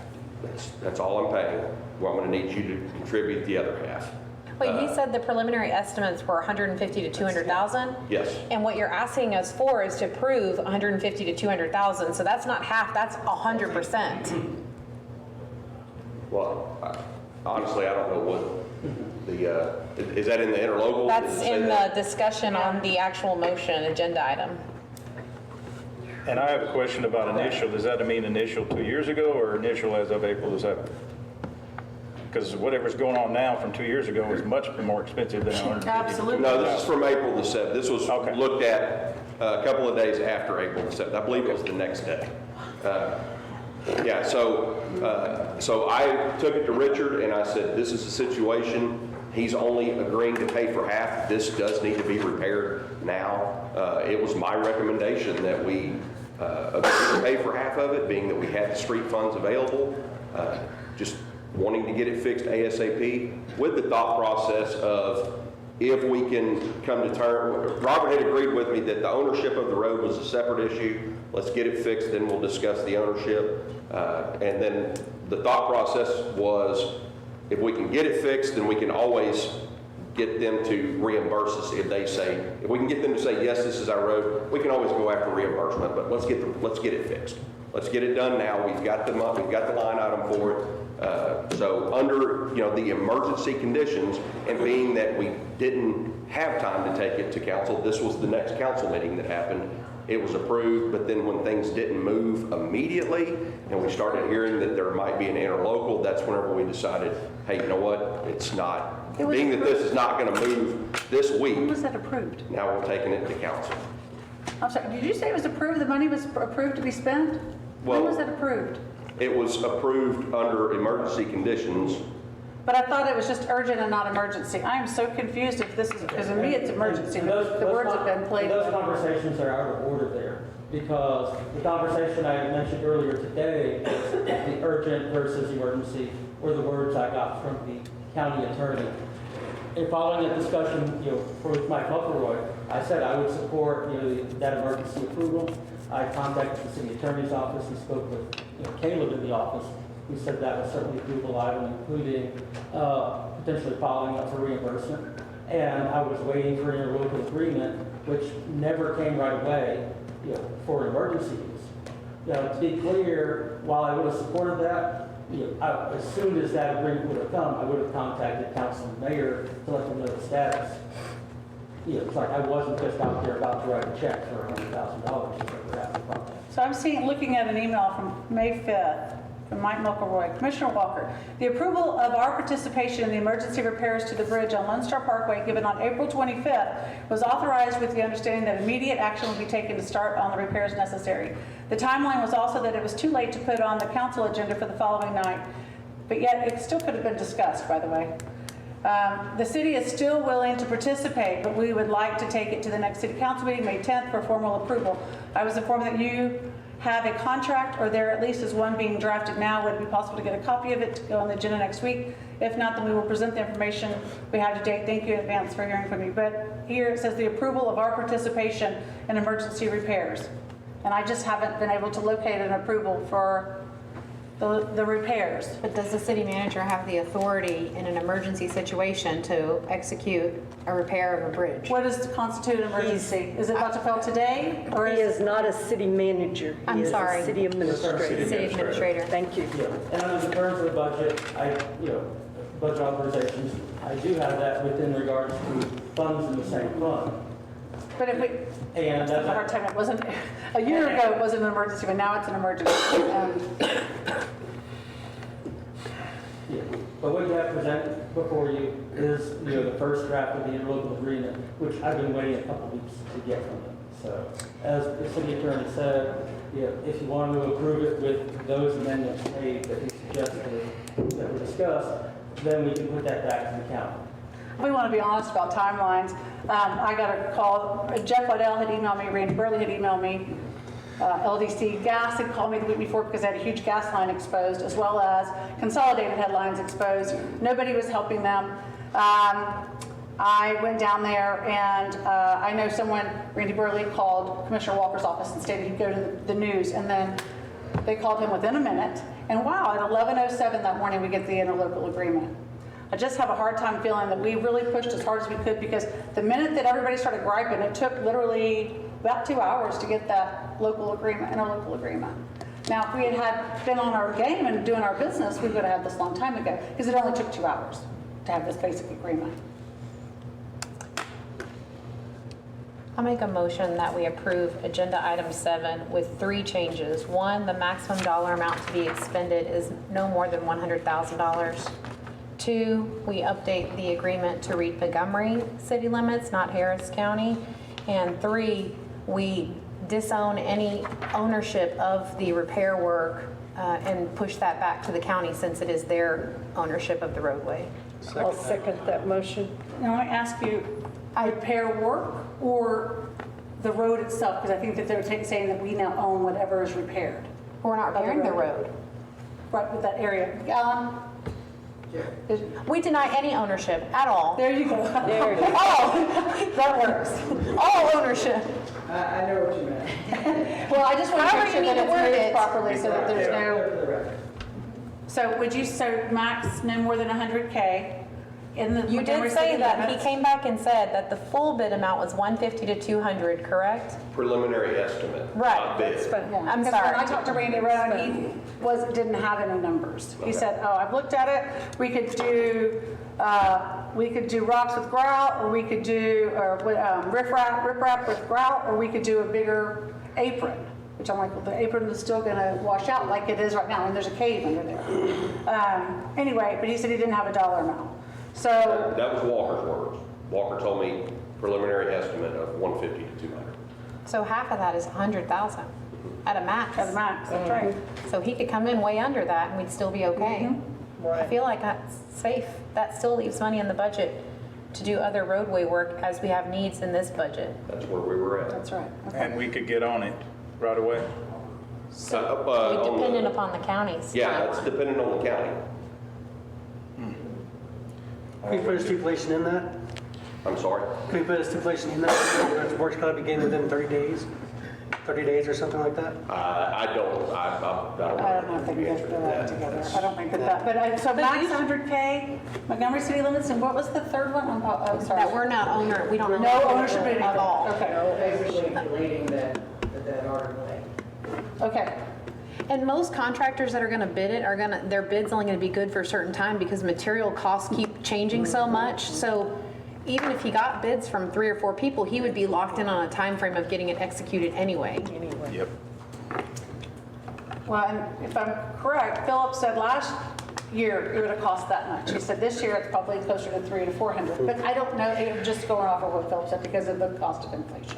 That's all I'm paying. Well, I'm going to need you to contribute the other half. Wait, he said the preliminary estimates were 150 to 200,000? Yes. And what you're asking us for is to prove 150 to 200,000, so that's not half, that's 100%. Well, honestly, I don't know what the, is that in the interlocal? Does That's it say in the that? discussion on the actual motion agenda item. And I have a question about initial. Does that mean initial 2 years ago or initial as of April the 7th? Because whatever's going on now from 2 years ago is much more expensive than 150. Absolutely. No, this is from April the 7th. This was Okay. looked at a couple of days after April the 7th. I believe it was the next day. Yeah, so I took it to Richard and I said, this is the situation. He's only agreeing to pay for half. This does need to be repaired now. It was my recommendation that we agree to pay for half of it, being that we had the street funds available. Just wanting to get it fixed ASAP with the thought process of if we can come to terms. Robert had agreed with me that the ownership of the road was a separate issue. Let's get it fixed, then we'll discuss the ownership. And then the thought process was, if we can get it fixed, then we can always get them to reimburse us if they say, if we can get them to say, yes, this is our road, we can always go after reimbursement, but let's get it fixed. Let's get it done now. We've got the money, we've got the line item for it. So under, the emergency conditions, and being that we didn't have time to take it to council, this was the next council meeting that happened. It was approved, but then when things didn't move immediately, and we started hearing that there might be an interlocal, that's whenever we decided, hey, you know what? It's not, being that this is not going to move this week. When was that approved? Now we're taking it to council. I'm sorry, did you say it was approved, the money was approved to be spent? When was that approved? It was approved under emergency conditions. But I thought it was just urgent and not emergency. I am so confused if this is, because to me it's emergency. The words have been played. Those conversations are out of order there, because the conversation I mentioned earlier today was the urgent versus emergency, were the words I got from the county attorney. And following a discussion, with Mike Muckelroy, I said I would support, that emergency approval. I contacted the city attorney's office and spoke with, Caleb in the office, who said that was certainly a doable item, including potentially following up for reimbursement. And I was waiting for an interlocal agreement, which never came right away, for emergency use. To be clear, while I would have supported that, as soon as that agreement would have come, I would have contacted council and mayor to let them know the status. It's like I wasn't just out there about to write a check for $100,000. So I'm looking at an email from May 5th from Mike Muckelroy. Commissioner Walker, the approval of our participation in the emergency repairs to the bridge on Lone Star Parkway given on April 25th was authorized with the understanding that immediate action would be taken to start on the repairs necessary. The timeline was also that it was too late to put on the council agenda for the following night, but yet it still could have been discussed, by the way. The city is still willing to participate, but we would like to take it to the next city council meeting, May 10th, for formal approval. I was informed that you have a contract, or there at least is one being drafted now. Would it be possible to get a copy of it to go on the agenda next week? If not, then we will present the information we have to date. Thank you in advance for hearing from me. But here it says the approval of our participation in emergency repairs. And I just haven't been able to locate an approval for the repairs. But does the city manager have the authority in an emergency situation to execute a repair of a bridge? What does constitute an emergency? Is it about to fail today? Or He is not a city manager. I'm He is sorry. a city administrator. City administrator. Thank you. And under the terms of the budget, budget authorizations, I do have that within regards to funds in the same fund. But if we, And it's a hard time, it wasn't, a year ago it wasn't an emergency, but now it's an emergency. But what you have presented before you is, the first draft of the interlocal agreement, which I've been waiting a couple weeks to get from them. So, as the city attorney said, if you want to approve it with those amendments made that he suggested that were discussed, then we can put that back to the county. We want to be honest about timelines. I got a call, Jeff Waddell had emailed me, Randy Burley had emailed me, LDC Gas had called me the week before because they had a huge gas line exposed, as well as Consolidated had lines exposed. Nobody was helping them. I went down there and I know someone, Randy Burley, called Commissioner Walker's office and stated he'd go to the news, and then they called him within a minute. And wow, at 11:07 that morning we get the interlocal agreement. I just have a hard time feeling that we really pushed as hard as we could, because the minute that everybody started griping, it took literally about 2 hours to get that local agreement, interlocal agreement. Now, if we had been on our game and doing our business, we would have had this a long time ago, because it only took 2 hours to have this basic agreement. I'll make a motion that we approve agenda item 7 with 3 changes. 1, the maximum dollar amount to be expended is no more than $100,000. 2, we update the agreement to read Montgomery city limits, not Harris County. And 3, we disown any ownership of the repair work and push that back to the county since it is their ownership of the roadway. I'll second that motion. Now, I ask you, repair work or the road itself? Because I think that they're saying that we now own whatever is repaired. We're not repairing the road. Right with that area. Alan? We deny any ownership at all. There you go. There it is. All, that works. All ownership. I know what you meant. Well, I just want to However make sure you need that to word it's moved it. properly so that there's For no, the record. so would you, so max no more than 100K in the You Montgomery did say city that. He limits? came back and said that the full bid amount was 150 to 200, correct? Preliminary estimate. Right. Not bid. Yeah. I'm Because sorry. when I talked to Randy Rowan, he didn't have any numbers. He said, oh, I've looked at it, we could do rocks with grout, or we could do riprap with grout, or we could do a bigger apron. Which I'm like, well, the apron is still gonna wash out like it is right now, and there's a cave under there. Anyway, but he said he didn't have a dollar amount. So, That was Walker's words. Walker told me preliminary estimate of 150 to 200. So half of that is 100,000 at a max. at the max, that's right. So he could come in way under that and we'd still be okay. I feel like that's safe. That still leaves money in the budget to do other roadway work as we have needs in this budget. That's where we were at. That's right. And we could get on it right away. Dependent upon the counties. Yeah, that's dependent on the county. Can we put a stipulation in that? I'm sorry? Can we put a stipulation in that? The work's gotta begin within 30 days? 30 days or something like that? I don't I don't know if they can get that together. I don't think that, so max 100K, Montgomery city limits, and what was the third one? I'm sorry. That we're not owner, we don't own. No ownership of anything. At all. Okay, Basically deleting that article. okay. And most contractors that are gonna bid it their bid's only gonna be good for a certain time because material costs keep changing so much. So even if he got bids from 3 or 4 people, he would be locked in on a time frame of getting it executed anyway. Yep. Well, and if I'm correct, Philip said last year it would have cost that much. He said this year it's probably closer to 300 to 400, but I don't know, I'm just going off of what Philip said because of the cost of inflation.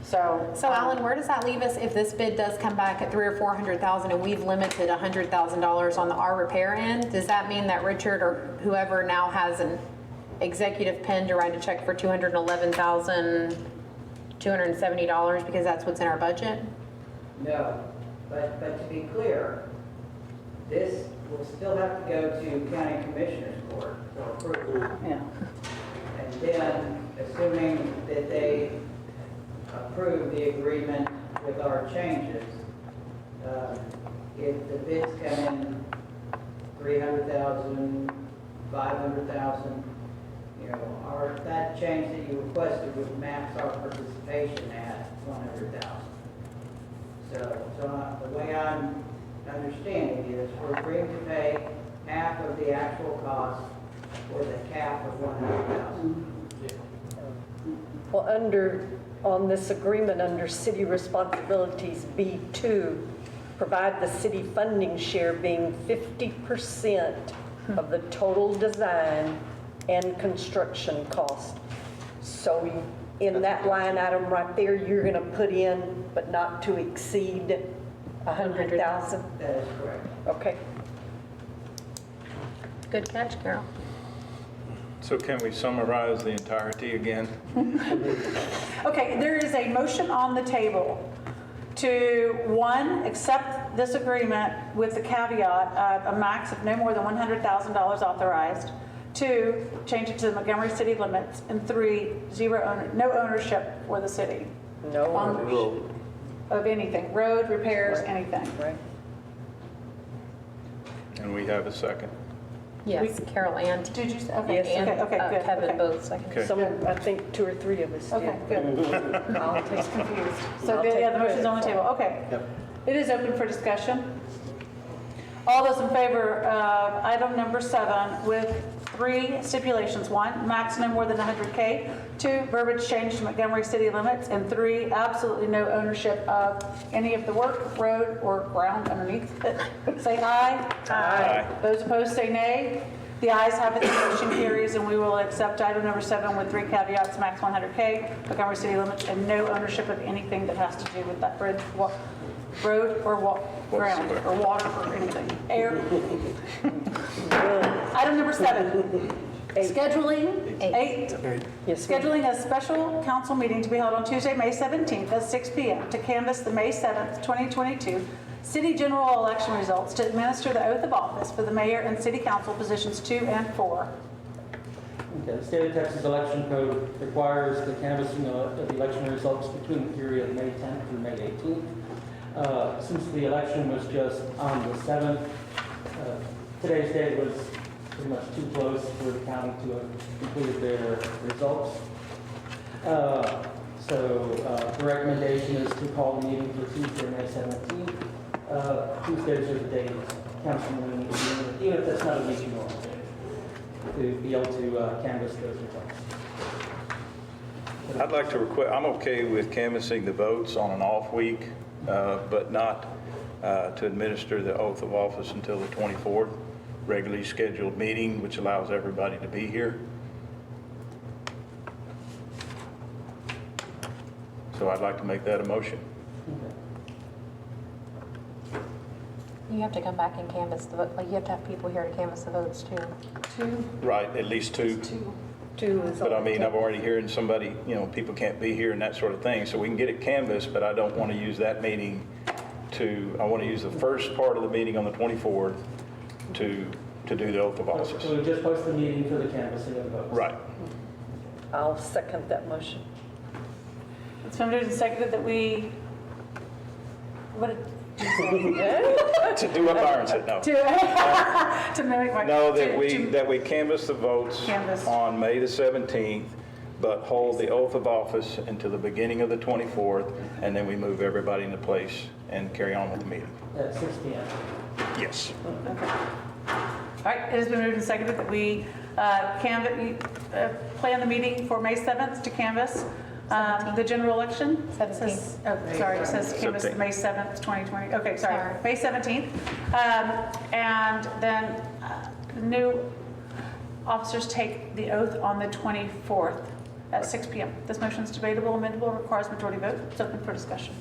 So Alan, where does that leave us if this bid does come back at 300,000 or 400,000 and we've limited $100,000 on our repair end? Does that mean that Richard or whoever now has an executive pen to write a check for $211,270 because that's what's in our budget? No, but to be clear, this will still have to go to county commissioners court for approval. yeah. And then, assuming that they approve the agreement with our changes, if the bids come in 300,000, 500,000, that change that you requested would max our participation at 100,000. So the way I'm understanding it is we're agreeing to pay half of the actual cost for the cap of 100,000. Well, on this agreement, under city responsibilities B2, provide the city funding share being 50% of the total design and construction cost. So in that line item right there, you're going to put in, but not to exceed 100,000? That is correct. Okay. Good catch, Carol. So can we summarize the entirety again? Okay, there is a motion on the table to, 1, accept this agreement with the caveat of a max of no more than $100,000 authorized. 2, change it to the Montgomery city limits. And 3, no ownership for the city. No On- ownership. Of anything, road, repairs, anything. Right. And we have a second. Yes, Carol and Did you, okay, Yes. and okay, good. Kevin okay. both second. Okay. Some, I think 2 or 3 of us did. Okay, good. I'll take Confused. So, I'll take yeah, the motion's credit on the for table, okay. It is open for discussion. All those in favor of item number 7 with 3 stipulations. 1, max no more than 100K. 2, verbiage change to Montgomery city limits. And 3, absolutely no ownership of any of the work, road, or ground underneath it. Say aye. Aye. Those opposed say nay. The ayes have it, the motion carries, and we will accept item number 7 with 3 caveats: max 100K, Montgomery city limits, and no ownership of anything that has to do with that bridge, road, or ground, or water, or anything, air. Item number 7, scheduling, 8. Yes, ma'am. Scheduling a special council meeting to be held on Tuesday, May 17th at 6 p.m. to canvass the May 7th, 2022 city general election results, to administer the oath of office for the mayor and city council positions 2 and 4. Okay, the state of Texas election code requires the canvassing of the election results between the period of May 10th through May 18th. Since the election was just on the 7th, today's date was pretty much too close for the county to have completed their results. So the recommendation is to call the meeting for Tuesday, May 17th. Tuesdays are the days council meeting, even if that's not a meeting normal day, to be able to canvass those results. I'd like to request, I'm okay with canvassing the votes on an off week, but not to administer the oath of office until the 24th, regularly scheduled meeting, which allows everybody to be here. So I'd like to make that a motion. You have to come back and canvass the vote, like you have to have people here to canvass the votes too. 2, Right, at least 2. 2 is all. But I mean, I'm already hearing somebody, people can't be here and that sort of thing, so we can get it canvassed, but I don't want to use that meeting I want to use the first part of the meeting on the 24th to do the oath of office. So we just post the meeting for the canvassing of the votes. Right. I'll second that motion. it's been moved and seconded that we, what did you say? To do what Byron said, no. To mimic my. No, to- that we canvass the votes Canvass. on May the 17th, but hold the oath of office until the beginning of the 24th, and then we move everybody into place and carry on with the meeting. At 6 p.m. Yes. Okay. All right, it has been moved and seconded that we plan the meeting for May 7th to canvass the general election. 17th. Oh, sorry, it says canvass 17th. May 7th, 2020. Okay, sorry, Sorry. May 17th. And then new officers take the oath on the 24th at 6 p.m. This motion is debatable, amendable, requires majority vote. It's open for discussion.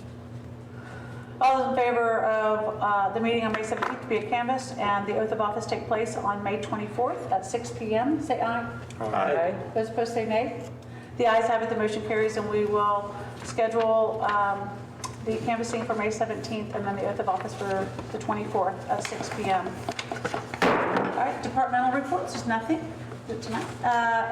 All those in favor of the meeting on May 17th to be a canvass and the oath of office take place on May 24th at 6 p.m., say aye. Aye. Those opposed say nay. The ayes have it, the motion carries, and we will schedule the canvassing for May 17th and then the oath of office for the 24th at 6 p.m. All right, departmental reports, there's nothing tonight.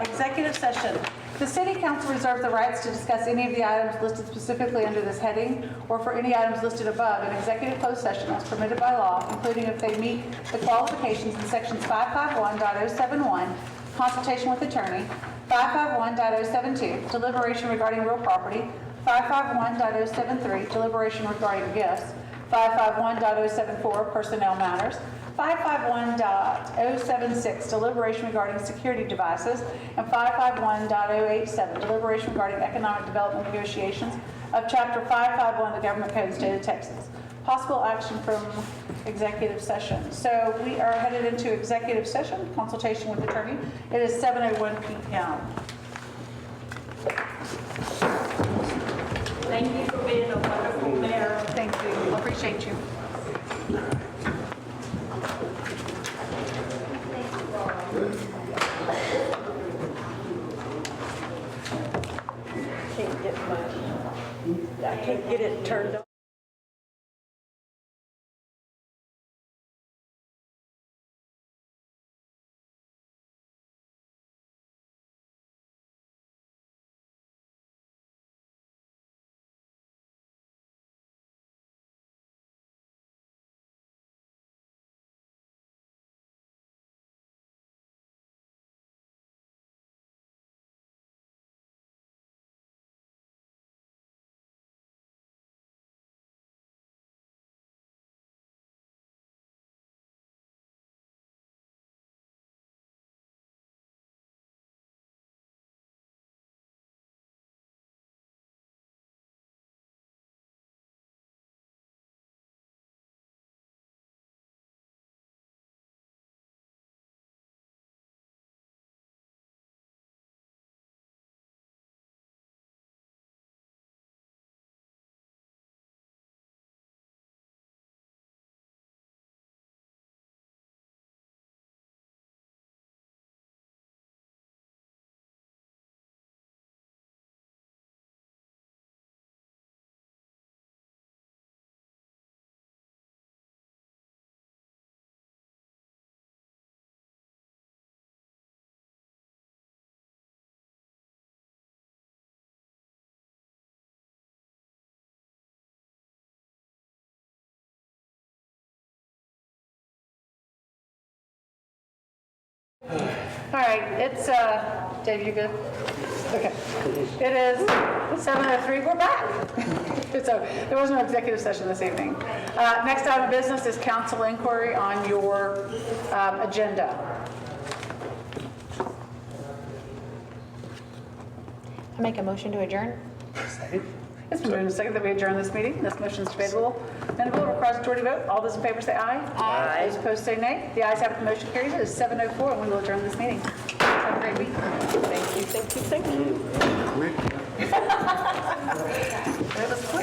Executive session. The City Council reserves the rights to discuss any of the items listed specifically under this heading or for any items listed above in executive closed session as permitted by law, including if they meet the qualifications in sections 551.071, consultation with attorney, 551.072, deliberation regarding real property, 551.073, deliberation regarding gifts, 551.074, personnel matters, 551.076, deliberation regarding security devices, and 551.087, deliberation regarding economic development negotiations of Chapter 551 of the Government Code, State of Texas. Possible action from executive session. So we are headed into executive session, consultation with attorney. It is 7:01 p.m. Thank you for being a wonderful mayor. Thank you. Appreciate you. I can't get it turned on. All right, it's, Dave, you good? Okay. It is 7:03, we're back. So there was no executive session this evening. Next item of business is council inquiry on your agenda. I make a motion to adjourn. It's been moved and seconded that we adjourn this meeting. This motion is debatable. And the vote requires a majority vote. All those in favor say aye. Aye. Those opposed say nay. The ayes have it, the motion carries. It is 7:04, and we will adjourn this meeting. Have a great week. Thank you, thank you, thank you. It was quick.